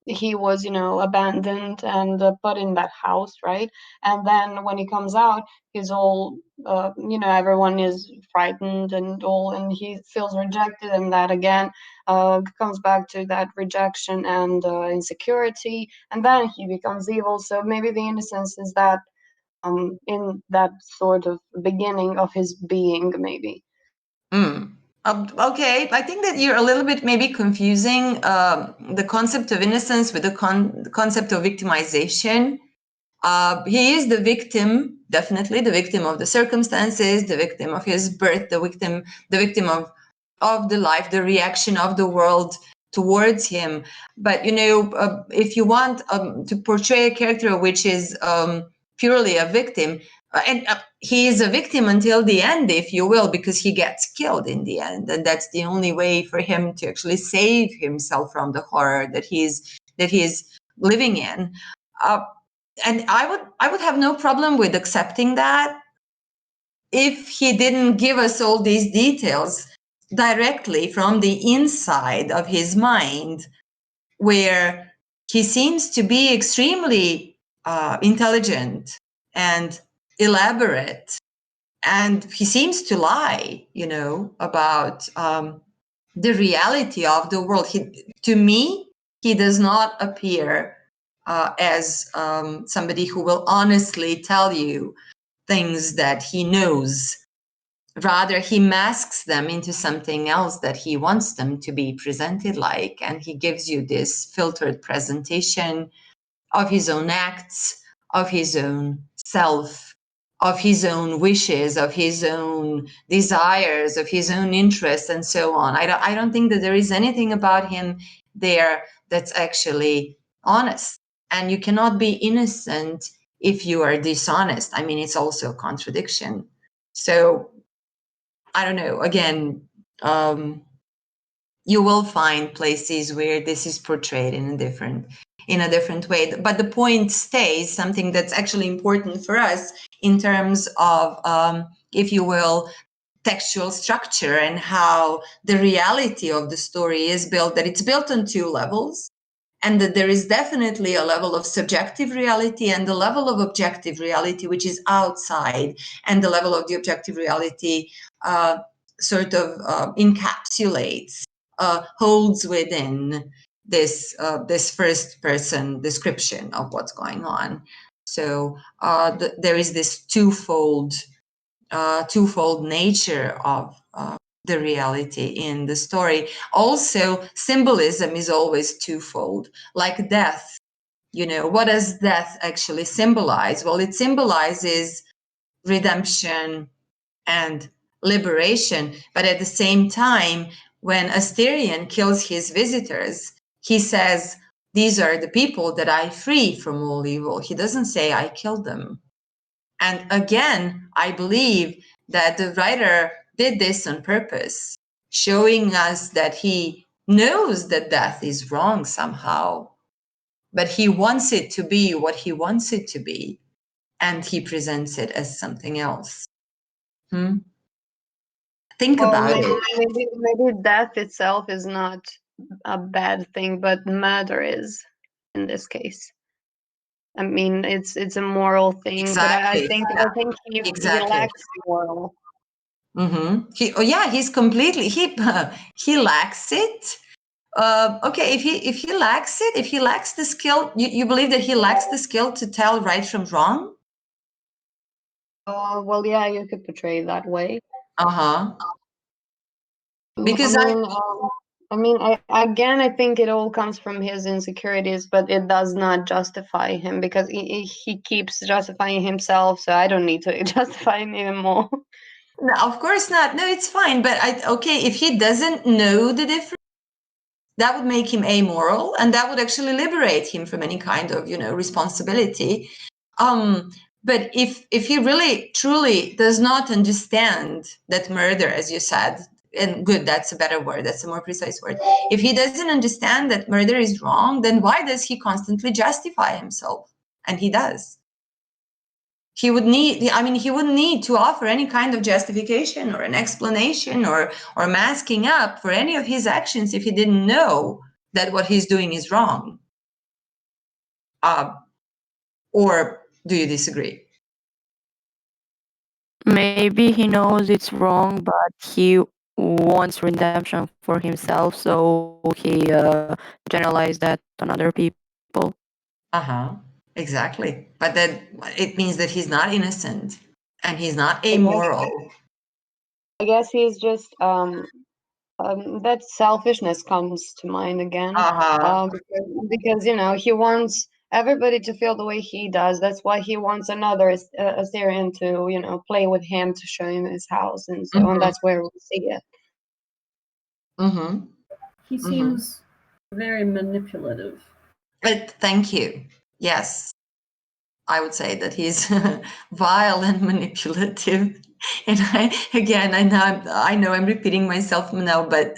he was, abandoned and put in that house, right? And then when he comes out, he's all, everyone is frightened and all, and he feels rejected, and that again comes back to that rejection and insecurity, and then he becomes evil. So maybe the innocence is that in that sort of beginning of his being, maybe. Okay, I think that you're a little bit maybe confusing the concept of innocence with the concept of victimization. He is the victim, definitely the victim of the circumstances, the victim of his birth, the victim of the life, the reaction of the world towards him. But if you want to portray a character which is purely a victim, and he is a victim until the end, if you will, because he gets killed in the end, and that's the only way for him to actually save himself from the horror that he's living in. And I would have no problem with accepting that if he didn't give us all these details directly from the inside of his mind, where he seems to be extremely intelligent and elaborate, and he seems to lie, about the reality of the world. To me, he does not appear as somebody who will honestly tell you things that he knows. Rather, he masks them into something else that he wants them to be presented like, and he gives you this filtered presentation of his own acts, of his own self, of his own wishes, of his own desires, of his own interests, and so on. I don't think that there is anything about him there that's actually honest. And you cannot be innocent if you are dishonest. I mean, it's also a contradiction. So I don't know. Again, you will find places where this is portrayed in a different way. But the point stays, something that's actually important for us in terms of, if you will, textual structure and how the reality of the story is built, that it's built on two levels, and that there is definitely a level of subjective reality and the level of objective reality, which is outside, and the level of the objective reality sort of encapsulates, holds within this first person description of what's going on. So there is this twofold nature of the reality in the story. Also, symbolism is always twofold, like death. What does death actually symbolize? Well, it symbolizes redemption and liberation, but at the same time, when Asterion kills his visitors, he says, these are the people that I free from all evil. He doesn't say I killed them. And again, I believe that the writer did this on purpose, showing us that he knows that death is wrong somehow, but he wants it to be what he wants it to be, and he presents it as something else. Think about it. Maybe death itself is not a bad thing, but murder is in this case. I mean, it's a moral thing, Exactly. but I think he lacks moral. He's completely he lacks it. Okay, if he lacks it, if he lacks the skill, you believe that he lacks the skill to tell right from wrong? Well, yeah, you could portray it that way. Because I think it all comes from his insecurities, but it does not justify him, because he keeps justifying himself, so I don't need to justify him anymore. No, of course not. No, it's fine. But if he doesn't know the difference, that would make him amoral, and that would actually liberate him from any kind of, responsibility. But if he really truly does not understand that murder, as you said, and good, that's a better word, that's a more precise word. If he doesn't understand that murder is wrong, then why does he constantly justify himself? And he does. He wouldn't need to offer any kind of justification or an explanation or masking up for any of his actions if he didn't know that what he's doing is wrong. Or do you disagree? Maybe he knows it's wrong, but he wants redemption for himself, so he generalized that on other people. Exactly. But that it means that he's not innocent and he's not amoral. I guess he's just that selfishness comes to mind again. Because he wants everybody to feel the way he does. That's why he wants another Assyrian to play with him, to show him his house and so on. That's where we see it. He seems very manipulative. Thank you. Yes, I would say that he's vile and manipulative. And I know I'm repeating myself now, but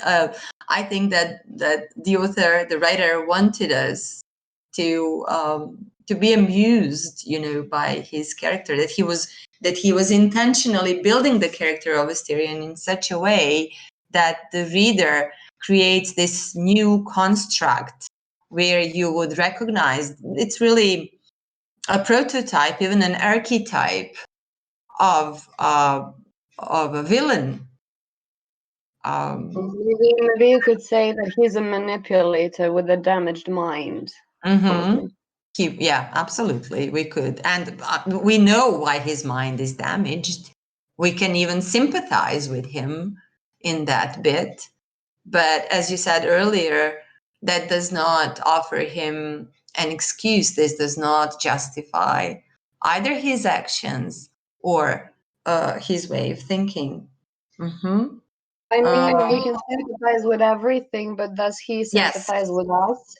I think that the author, the writer, wanted us to be amused, by his character. That he was intentionally building the character of Asterion in such a way that the reader creates this new construct where you would recognize it's really a prototype, even an archetype of a villain. Maybe you could say that he's a manipulator with a damaged mind. Yeah, absolutely, we could. And we know why his mind is damaged. We can even sympathize with him in that bit. But as you said earlier, that does not offer him an excuse. This does not justify either his actions or his way of thinking. I mean, we can sympathize with everything, but does he sympathize with us,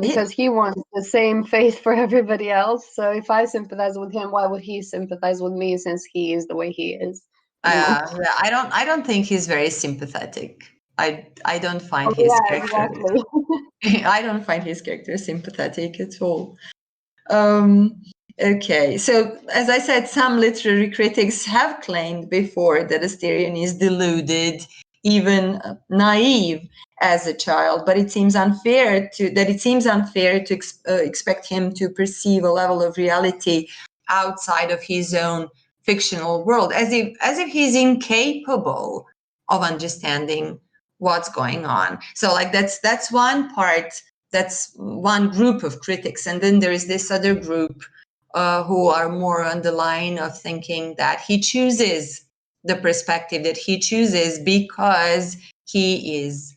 because he wants the same fate for everybody else. So if I sympathize with him, why would he sympathize with me, since he is the way he is? I don't think he's very sympathetic. I don't find his character. Exactly. I don't find his character sympathetic at all. Okay, so as I said, some literary critics have claimed before that Asterion is deluded, even naive as a child, but it seems unfair to expect him to perceive a level of reality outside of his own fictional world, as if he's incapable of understanding what's going on. So that's one part. That's one group of critics. And then there is this other group who are more on the line of thinking that he chooses the perspective that he chooses because he is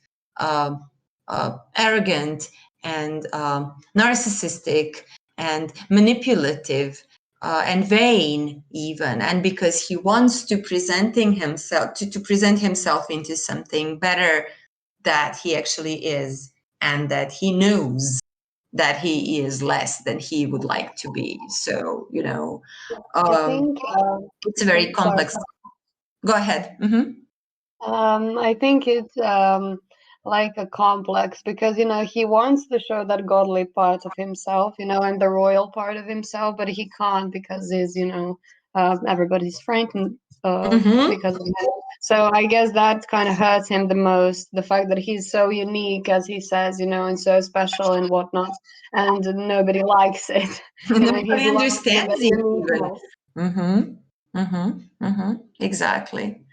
arrogant and narcissistic and manipulative and vain even, and because he wants to present himself into something better that he actually is, and that he knows that he is less than he would like to be. So, I think it's a very complex. Go ahead. I think it's like a complex, because he wants to show that godly part of himself, and the royal part of himself, but he can't because he's everybody's frightened because of him. So I guess that kind of hurts him the most, the fact that he's so unique, as he says, and so special and whatnot, and nobody likes it. Nobody understands it even. Exactly.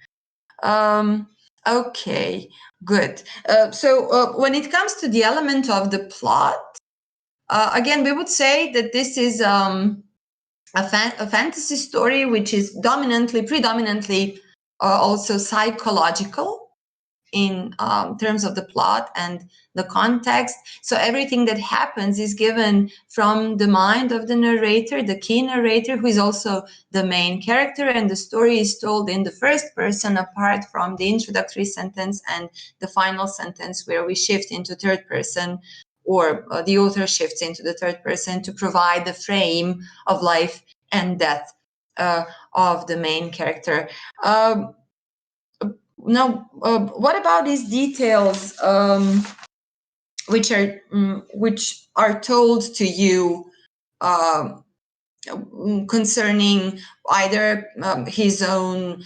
Okay, good. So when it comes to the element of the plot, again, we would say that this is a fantasy story, which is predominantly also psychological in terms of the plot and the context. So everything that happens is given from the mind of the narrator, the key narrator, who is also the main character, and the story is told in the first person, apart from the introductory sentence and the final sentence, where we shift into third person, or the author shifts into the third person to provide the frame of life and death of the main character. Now, what about these details which are told to you concerning either his own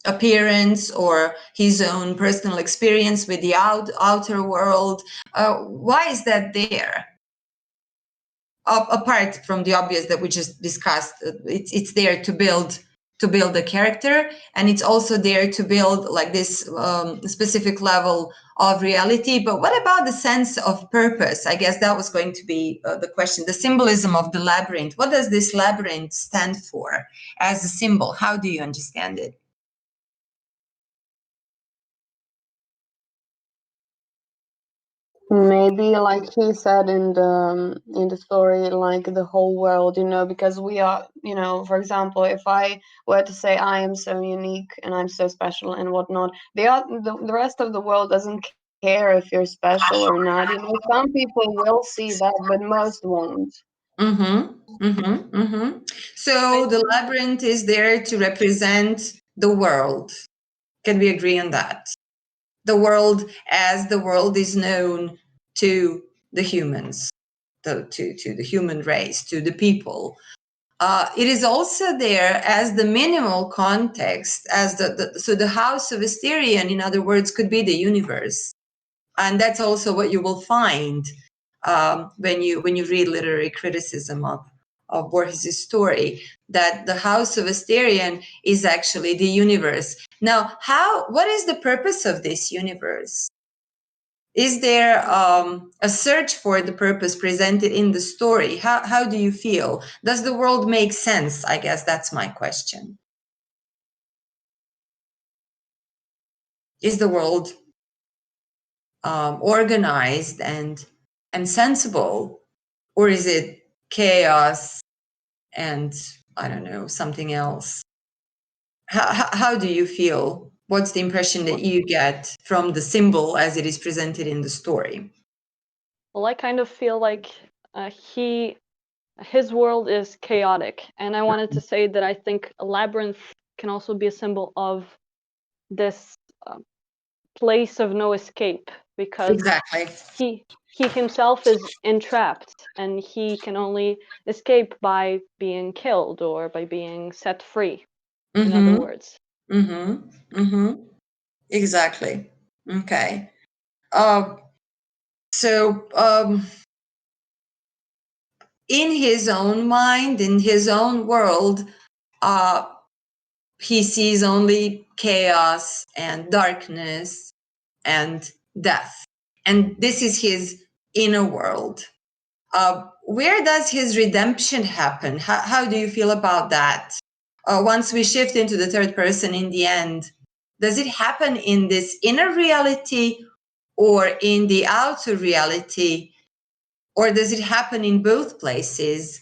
appearance or his own personal experience with the outer world? Why is that there? Apart from the obvious that we just discussed, it's there to build the character, and it's also there to build like this specific level of reality. But what about the sense of purpose? I guess that was going to be the question. The symbolism of the labyrinth. What does this labyrinth stand for as a symbol? How do you understand it? Maybe like he said in the story, like the whole world, because we are, for example, if I were to say I am so unique and I'm so special and whatnot, the rest of the world doesn't care if you're special or not. Some people will see that, but most won't. So the labyrinth is there to represent the world. Can we agree on that? The world as the world is known to the humans, to the human race, to the people. It is also there as the minimal context, as so the house of Asterion, in other words, could be the universe. And that's also what you will find when you read literary criticism of Borges' story, that the house of Asterion is actually the universe. Now, what is the purpose of this universe? Is there a search for the purpose presented in the story? How do you feel? Does the world make sense? I guess that's my question. Is the world organized and sensible, or is it chaos and, I don't know, something else? How do you feel? What's the impression that you get from the symbol as it is presented in the story? Well, I kind of feel like his world is chaotic, and I wanted to say that I think a labyrinth can also be a symbol of this place of no escape, because exactly. he himself is entrapped, and he can only escape by being killed or by being set free. In other words. Exactly. Okay. So in his own mind, in his own world, he sees only chaos and darkness and death. And this is his inner world. Where does his redemption happen? How do you feel about that? Once we shift into the third person in the end, does it happen in this inner reality or in the outer reality? Or does it happen in both places?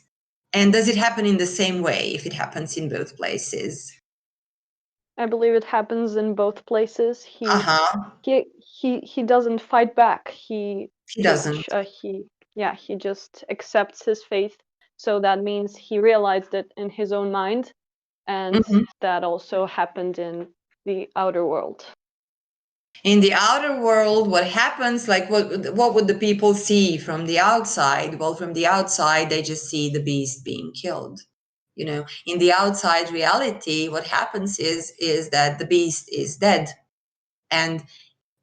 And does it happen in the same way if it happens in both places? I believe it happens in both places. He doesn't fight back. He doesn't. He just accepts his fate. So that means he realized it in his own mind, and that also happened in the outer world. In the outer world, what happens, like what would the people see from the outside? Well, from the outside, they just see the beast being killed. In the outside reality, what happens is that the beast is dead. And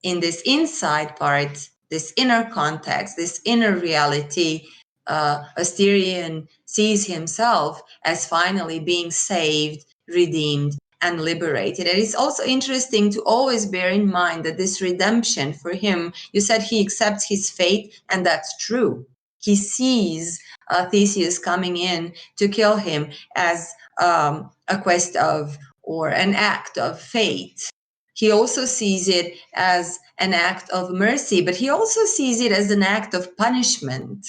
in this inside part, this inner context, this inner reality, Asterion sees himself as finally being saved, redeemed, and liberated. And it's also interesting to always bear in mind that this redemption for him, you said he accepts his fate, and that's true. He sees Theseus coming in to kill him as a quest of, or an act of fate. He also sees it as an act of mercy, but he also sees it as an act of punishment.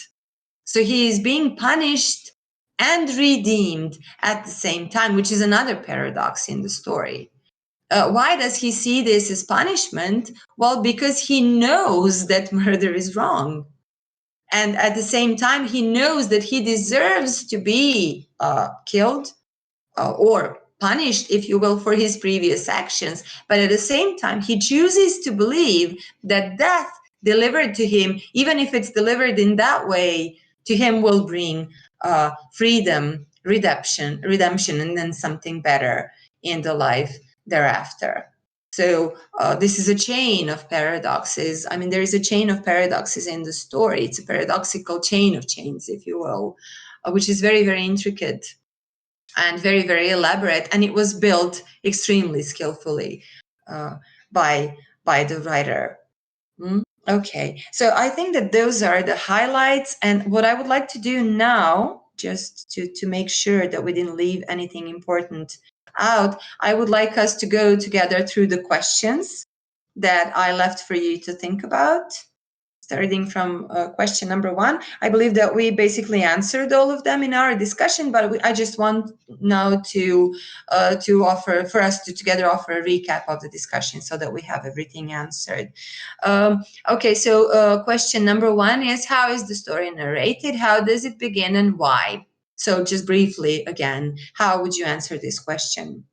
So he is being punished and redeemed at the same time, which is another paradox in the story. Why does he see this as punishment? Well, because he knows that murder is wrong. And at the same time, he knows that he deserves to be killed or punished, if you will, for his previous actions. But at the same time, he chooses to believe that death delivered to him, even if it's delivered in that way, to him will bring freedom, redemption, and then something better in the life thereafter. So this is a chain of paradoxes. I mean, there is a chain of paradoxes in the story. It's a paradoxical chain of chains, if you will, which is very, very intricate and very, very elaborate. And it was built extremely skillfully by the writer. Okay, so I think that those are the highlights. And what I would like to do now, just to make sure that we didn't leave anything important out, I would like us to go together through the questions that I left for you to think about. Starting from question number 1, I believe that we basically answered all of them in our discussion, but I just want now to offer, for us to together offer a recap of the discussion so that we have everything answered. Okay, so question number 1 is, how is the story narrated? How does it begin and why? So just briefly again, how would you answer this question?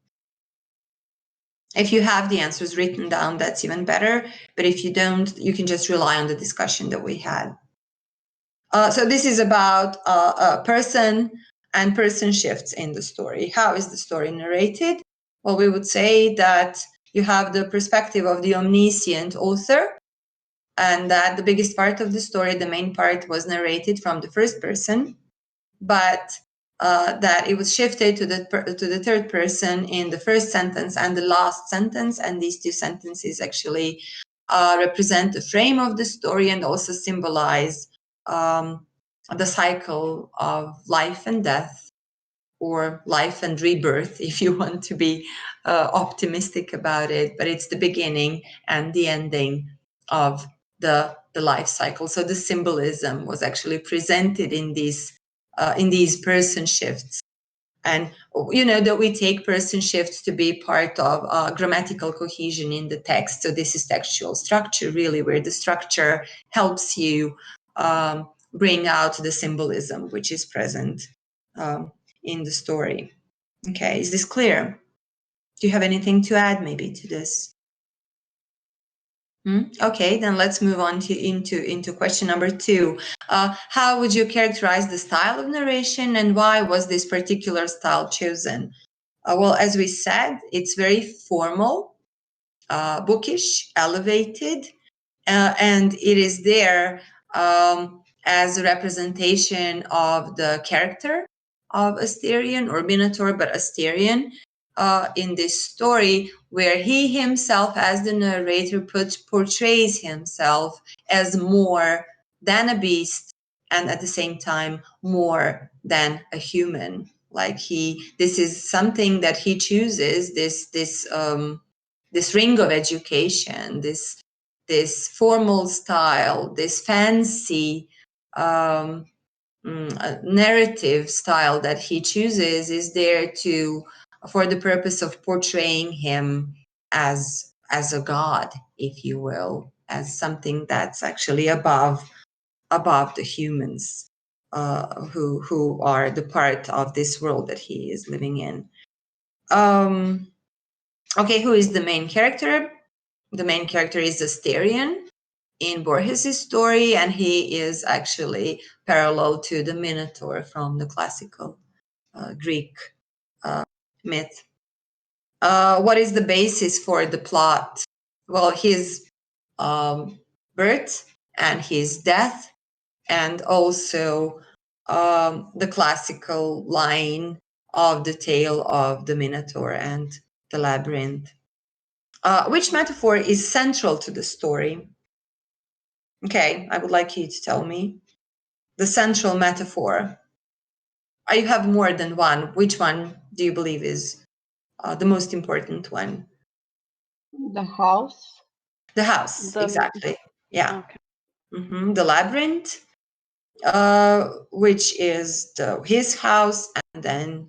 If you have the answers written down, that's even better. But if you don't, you can just rely on the discussion that we had. So this is about a person and person shifts in the story. How is the story narrated? Well, we would say that you have the perspective of the omniscient author, and that the biggest part of the story, the main part, was narrated from the first person, but that it was shifted to the third person in the first sentence and the last sentence, and these two sentences actually represent the frame of the story and also symbolize the cycle of life and death, or life and rebirth, if you want to be optimistic about it. But it's the beginning and the ending of the life cycle. So the symbolism was actually presented in these person shifts. And you know that we take person shifts to be part of grammatical cohesion in the text. So this is textual structure, really, where the structure helps you bring out the symbolism which is present in the story. Okay, is this clear? Do you have anything to add maybe to this? Okay, then let's move on into question number 2. How would you characterize the style of narration, and why was this particular style chosen? Well, as we said, it's very formal, bookish, elevated, and it is there as a representation of the character of Asterion, or Minotaur, but Asterion, in this story, where he himself, as the narrator, portrays himself as more than a beast, and at the same time more than a human. Like this is something that he chooses, this ring of education, this formal style, this fancy narrative style that he chooses is there for the purpose of portraying him as a god, if you will, as something that's actually above the humans who are the part of this world that he is living in. Okay, who is the main character? The main character is Asterion in Borges' story, and he is actually parallel to the Minotaur from the classical Greek myth. What is the basis for the plot? Well, his birth and his death, and also the classical line of the tale of the Minotaur and the labyrinth. Which metaphor is central to the story? Okay, I would like you to tell me the central metaphor. You have more than one. Which one do you believe is the most important one? The house. The house, exactly. Yeah. Okay. The labyrinth, which is his house, and then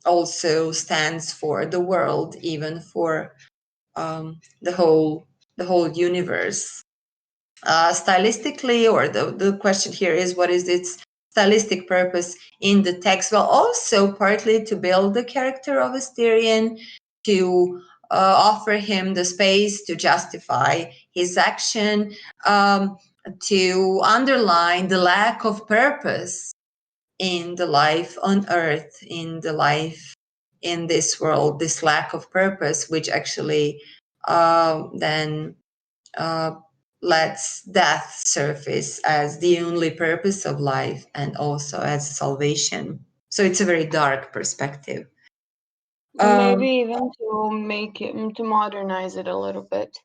also stands for the world, even for the whole universe. Stylistically, or the question here is, what is its stylistic purpose in the text, well, also partly to build the character of Asterion, to offer him the space to justify his action, to underline the lack of purpose in the life on Earth, in the life in this world, this lack of purpose, which actually then lets death surface as the only purpose of life and also as salvation. So it's a very dark perspective. Maybe even to make it, to modernize it a little bit.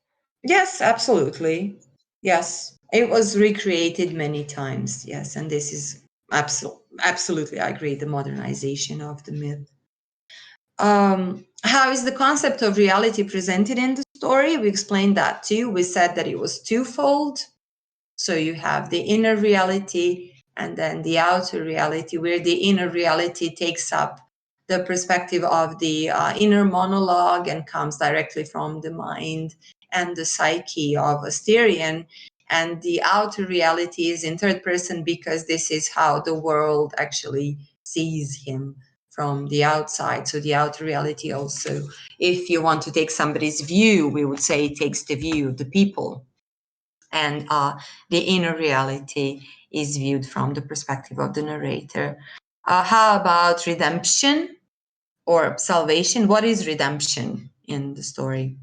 Yes, absolutely. Yes, it was recreated many times. Yes, and this is absolutely, I agree, the modernization of the myth. How is the concept of reality presented in the story? We explained that too. We said that it was twofold. So you have the inner reality and then the outer reality, where the inner reality takes up the perspective of the inner monologue and comes directly from the mind and the psyche of Asterion. And the outer reality is in third person because this is how the world actually sees him from the outside. So the outer reality also, if you want to take somebody's view, we would say it takes the view of the people. And the inner reality is viewed from the perspective of the narrator. How about redemption or salvation? What is redemption in the story?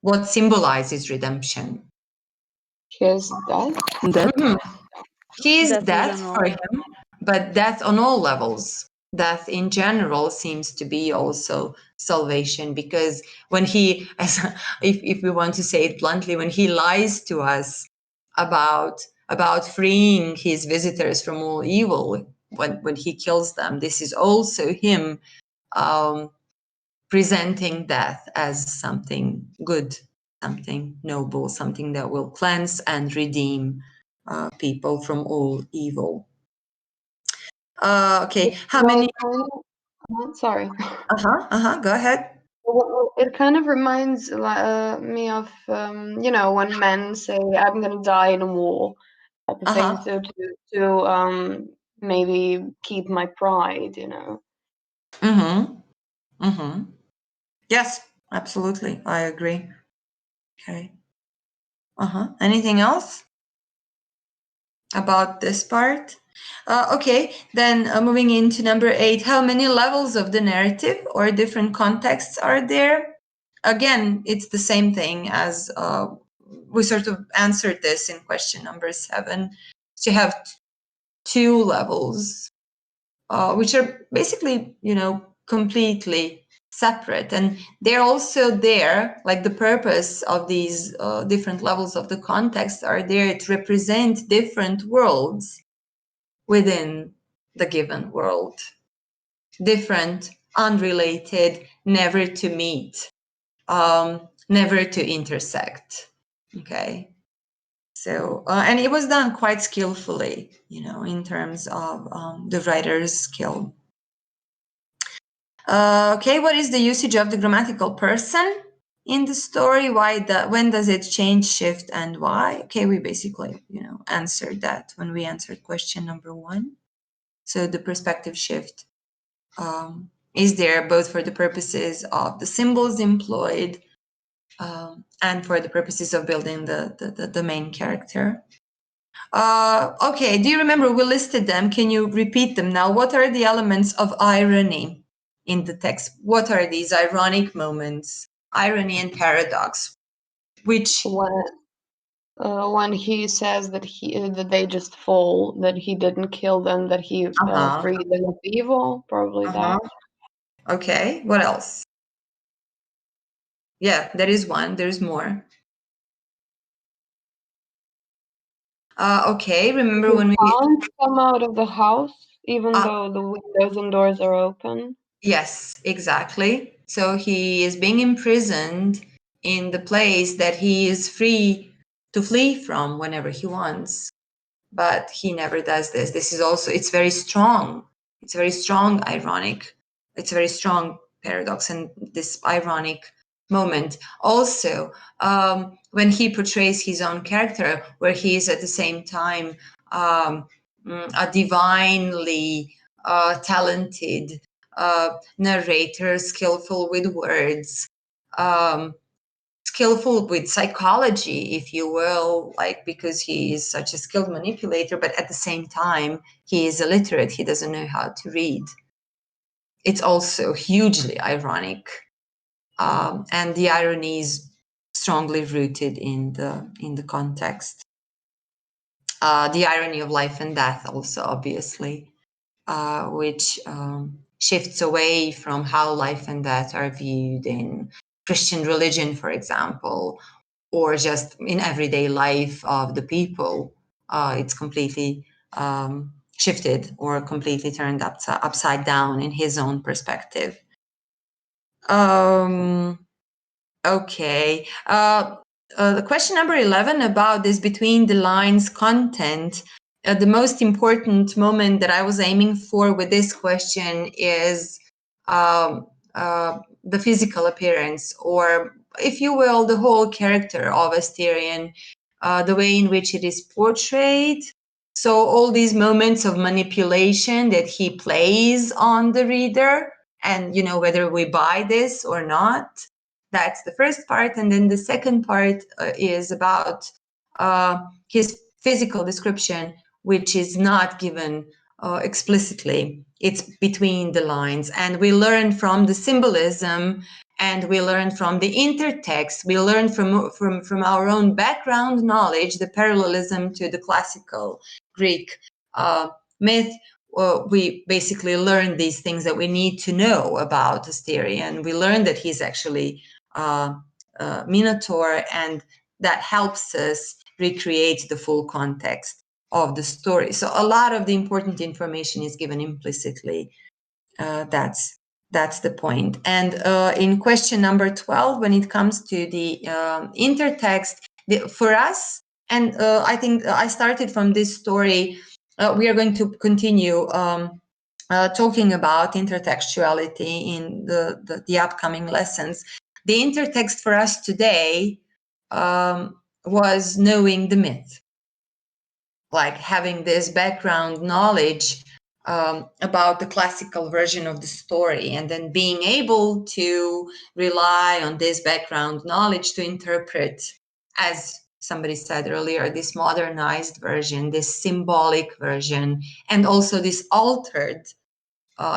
What symbolizes redemption? His death? His Death in death general. for him, but death on all levels. Death in general seems to be also salvation, because when he, if we want to say it bluntly, when he lies to us about freeing his visitors from all evil, when he kills them, this is also him presenting death as something good, something noble, something that will cleanse and redeem people from all evil. Okay, how many? Sorry. Go ahead. It kind of reminds me of, when men say, "I'm going to die in a war," at the thing to maybe keep my pride, Yes, absolutely. I agree. Okay. Anything else about this part? Okay, then moving into number 8, how many levels of the narrative or different contexts are there? Again, it's the same thing as we sort of answered this in question number 7. So you have 2 levels, which are basically, completely separate. And they're also there, like the purpose of these different levels of the context are there to represent different worlds within the given world. Different, unrelated, never to meet, never to intersect. Okay. So, and it was done quite skillfully, in terms of the writer's skill. Okay, what is the usage of the grammatical person in the story? When does it change, shift, and why? Okay, we basically, answered that when we answered question number 1. So the perspective shift is there both for the purposes of the symbols employed and for the purposes of building the main character. Okay, do you remember we listed them? Can you repeat them now? What are the elements of irony in the text? What are these ironic moments? Irony and paradox. Which when he says that that they just fall, that he didn't kill them, that he freed them of evil, probably that. Okay, what else? Yeah, there is one. There's more. Okay, remember when we can't come out of the house even though the windows and doors are open? Yes, exactly. So he is being imprisoned in the place that he is free to flee from whenever he wants. But he never does this. This is also, it's very strong. It's very strong, ironic. It's a very strong paradox and this ironic moment. Also, when he portrays his own character, where he is at the same time a divinely talented narrator, skillful with words, skillful with psychology, if you will, like, because he is such a skilled manipulator, but at the same time, he is illiterate. He doesn't know how to read. It's also hugely ironic. And the irony is strongly rooted in the context. The irony of life and death also, obviously, which shifts away from how life and death are viewed in Christian religion, for example, or just in everyday life of the people. It's completely shifted or completely turned upside down in his own perspective. Okay. The question number 11 about this between the lines content. The most important moment that I was aiming for with this question is the physical appearance, or if you will, the whole character of Asterion, the way in which it is portrayed. So all these moments of manipulation that he plays on the reader, and whether we buy this or not. That's the first part. And then the second part is about his physical description, which is not given explicitly. It's between the lines. And we learn from the symbolism, and we learn from the intertext. We learn from our own background knowledge, the parallelism to the classical Greek myth. We basically learn these things that we need to know about Asterion. We learn that he's actually Minotaur, and that helps us recreate the full context of the story. So a lot of the important information is given implicitly. That's the point. And in question number 12, when it comes to the intertext, for us, and I think I started from this story, we are going to continue talking about intertextuality in the upcoming lessons. The intertext for us today was knowing the myth, like having this background knowledge about the classical version of the story, and then being able to rely on this background knowledge to interpret, as somebody said earlier, this modernized version, this symbolic version, and also this altered,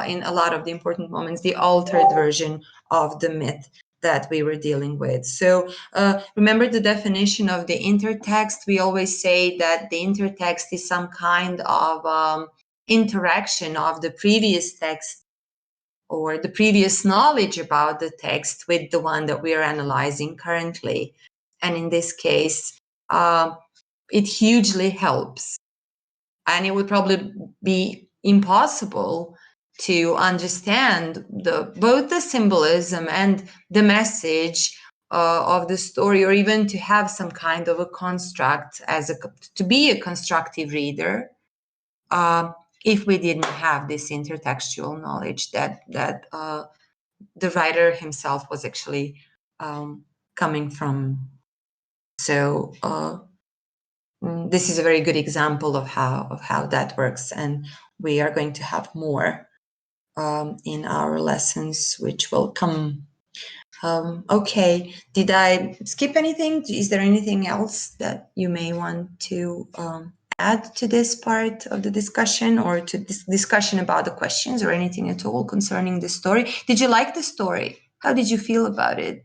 in a lot of the important moments, the altered version of the myth that we were dealing with. So remember the definition of the intertext. We always say that the intertext is some kind of interaction of the previous text or the previous knowledge about the text with the one that we are analyzing currently. And in this case, it hugely helps. And it would probably be impossible to understand both the symbolism and the message of the story, or even to have some kind of a construct to be a constructive reader, if we didn't have this intertextual knowledge that the writer himself was actually coming from. So this is a very good example of how that works, and we are going to have more in our lessons, which will come. Okay, did I skip anything? Is there anything else that you may want to add to this part of the discussion, or to this discussion about the questions, or anything at all concerning the story? Did you like the story? How did you feel about it?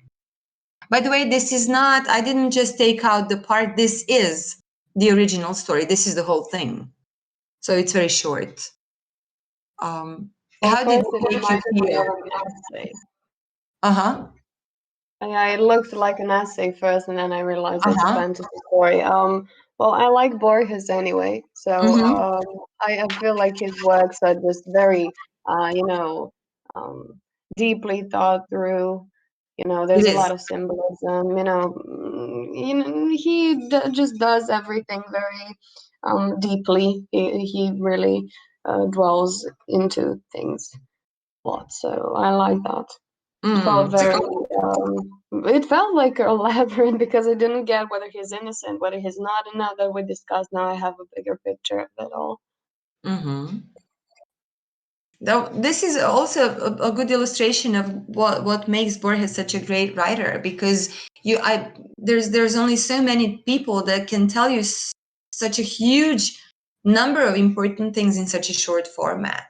By the way, this is not, I didn't just take out the part, this is the original story. This is the whole thing. So it's very short. How did it make you feel? Uh-huh. Yeah, it looked like an essay first, and then I realized it's a fantasy story. Well, I like Borges anyway, so I feel like his works are just very, deeply thought through. There's a lot of symbolism. He just does everything very deeply. He really dwells into things a lot. So I like that. It felt it felt like a labyrinth, because I didn't get whether he's innocent, whether he's not. And now that we discussed, now I have a bigger picture of it all. This is also a good illustration of what makes Borges such a great writer, because there's only so many people that can tell you such a huge number of important things in such a short format,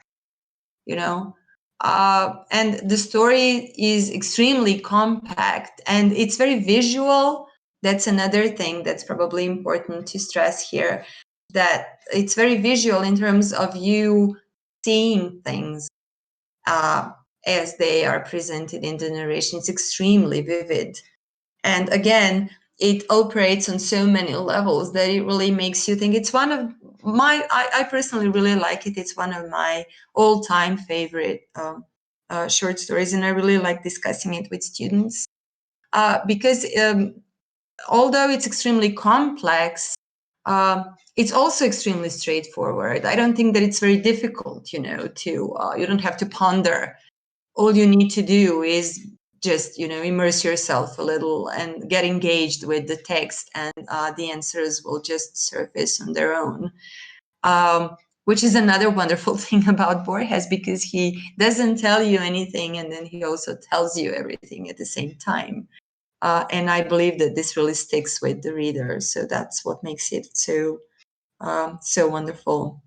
you know. And the story is extremely compact and it's very visual. That's another thing that's probably important to stress here, that it's very visual in terms of you seeing things as they are presented in the narration. It's extremely vivid. And again, it operates on so many levels that it really makes you think. It's one of my, I personally really like it. It's one of my all-time favorite short stories, and I really like discussing it with students because although it's extremely complex, it's also extremely straightforward. I don't think that it's very difficult, you don't have to ponder. All you need to do is just, immerse yourself a little and get engaged with the text, and the answers will just surface on their own. Which is another wonderful thing about Borges, because he doesn't tell you anything and then he also tells you everything at the same time. And I believe that this really sticks with the reader. So that's what makes it so wonderful.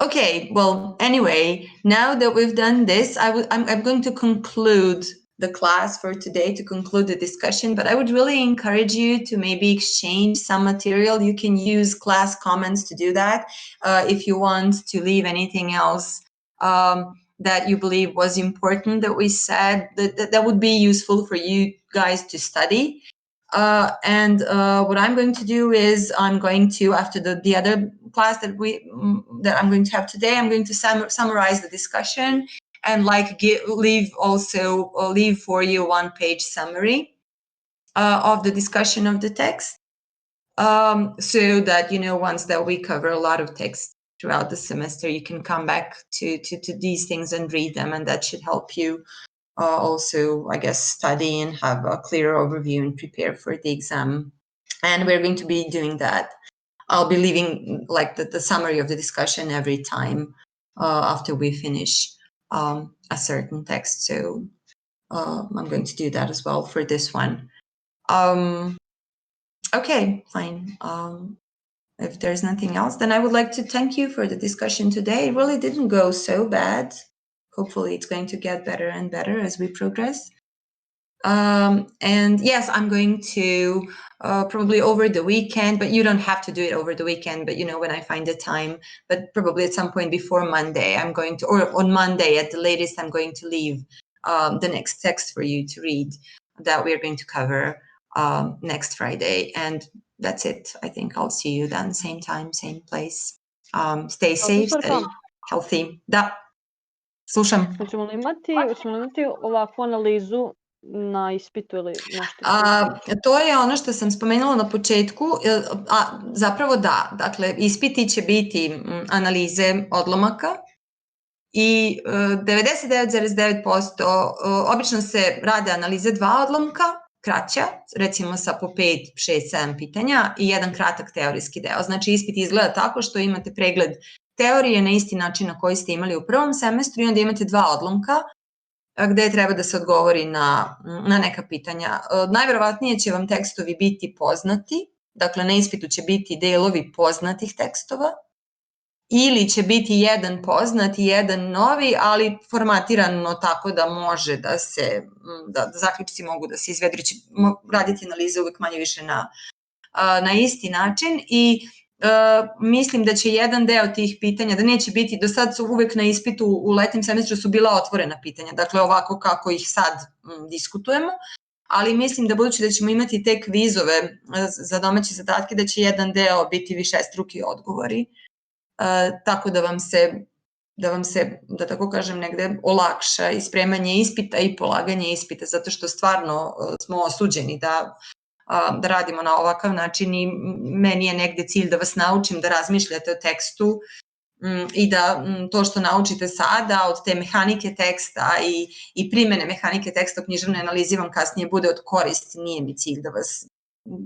Okay, well, anyway, now that we've done this, I'm going to conclude the class for today, to conclude the discussion, but I would really encourage you to maybe exchange some material. You can use class comments to do that. If you want to leave anything else that you believe was important that we said, that would be useful for you guys to study. And what I'm going to do is I'm going to, after the other class that I'm going to have today, I'm going to summarize the discussion and leave for you one-page summary of the discussion of the text, so that once that we cover a lot of text throughout the semester, you can come back to these things and read them, and that should help you also, I guess, study and have a clearer overview and prepare for the exam. And we're going to be doing that. I'll be leaving like the summary of the discussion every time after we finish a certain text. So I'm going to do that as well for this one. Okay, fine. If there's nothing else, then I would like to thank you for the discussion today. It really didn't go so bad. Hopefully it's going to get better and better as we progress. And yes, I'm going to probably over the weekend, but you don't have to do it over the weekend, but when I find the time, but probably at some point before Monday, I'm going to, or on Monday at the latest, I'm going to leave the next text for you to read that we're going to cover next Friday. And that's it. I think I'll see you then, same time, same place. Stay safe, stay healthy. Da, slušam. Hoćemo li imati ovakvu analizu na ispitu ili nešto? To je ono što sam spomenula na početku, a zapravo da, dakle ispiti će biti analize odlomaka i 99,9% obično se rade analize 2 odlomka, kraća, recimo sa po 5, 6, 7 pitanja i jedan kratak teorijski deo. Znači ispit izgleda tako što imate pregled teorije na isti način na koji ste imali u prvom semestru i onda imate 2 odlomka gde treba da se odgovori na neka pitanja. Najverovatnije će vam tekstovi biti poznati, dakle na ispitu će biti delovi poznatih tekstova, ili će biti jedan poznat i jedan novi, ali formatirano tako da može da zaključci mogu da se izvedu, ćemo raditi analize uvek manje više na isti način i mislim da će jedan deo tih pitanja, da neće biti, do sad su uvek na ispitu u letnjem semestru su bila otvorena pitanja, dakle ovako kako ih sad diskutujemo, ali mislim da budući da ćemo imati te kvizove za domaće zadatke, da će jedan deo biti višestruki odgovori, tako da vam se, da tako kažem, negde olakša i spremanje ispita i polaganje ispita, zato što stvarno smo osuđeni da radimo na ovakav način i meni je negde cilj da vas naučim da razmišljate o tekstu i da to što naučite sada od te mehanike teksta i primene mehanike teksta u književnoj analizi vam kasnije bude od koristi. Nije mi cilj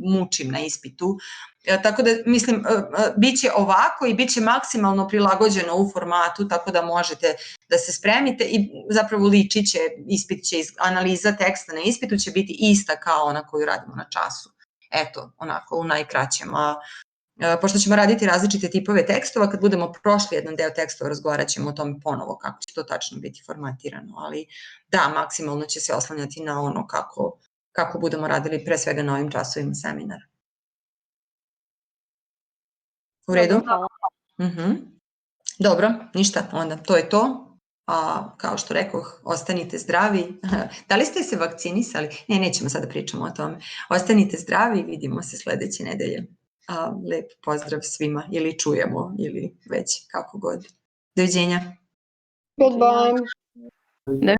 mučim na ispitu. Tako da, mislim, bit će ovako i bit će maksimalno prilagođeno u formatu, tako da možete da se spremite i zapravo ličit će, ispit će, analiza teksta na ispitu će biti ista kao ona koju radimo na času. Eto, onako, u najkraćem. Pošto ćemo raditi različite tipove tekstova, kad budemo prošli jedan deo tekstova, razgovarat ćemo o tome ponovo kako će to tačno biti formatirano, ali da, maksimalno će se oslanjati na ono kako budemo radili pre svega na ovim časovima seminara. U redu? Dobro, ništa, onda to je to. Kao što rekoh, ostanite zdravi. Da li ste se vakcinisali? Ne, nećemo sada pričamo o tome. Ostanite zdravi, vidimo se sledeće nedelje. Lep pozdrav svima, ili čujemo, ili već kako god. Doviđenja. Goodbye.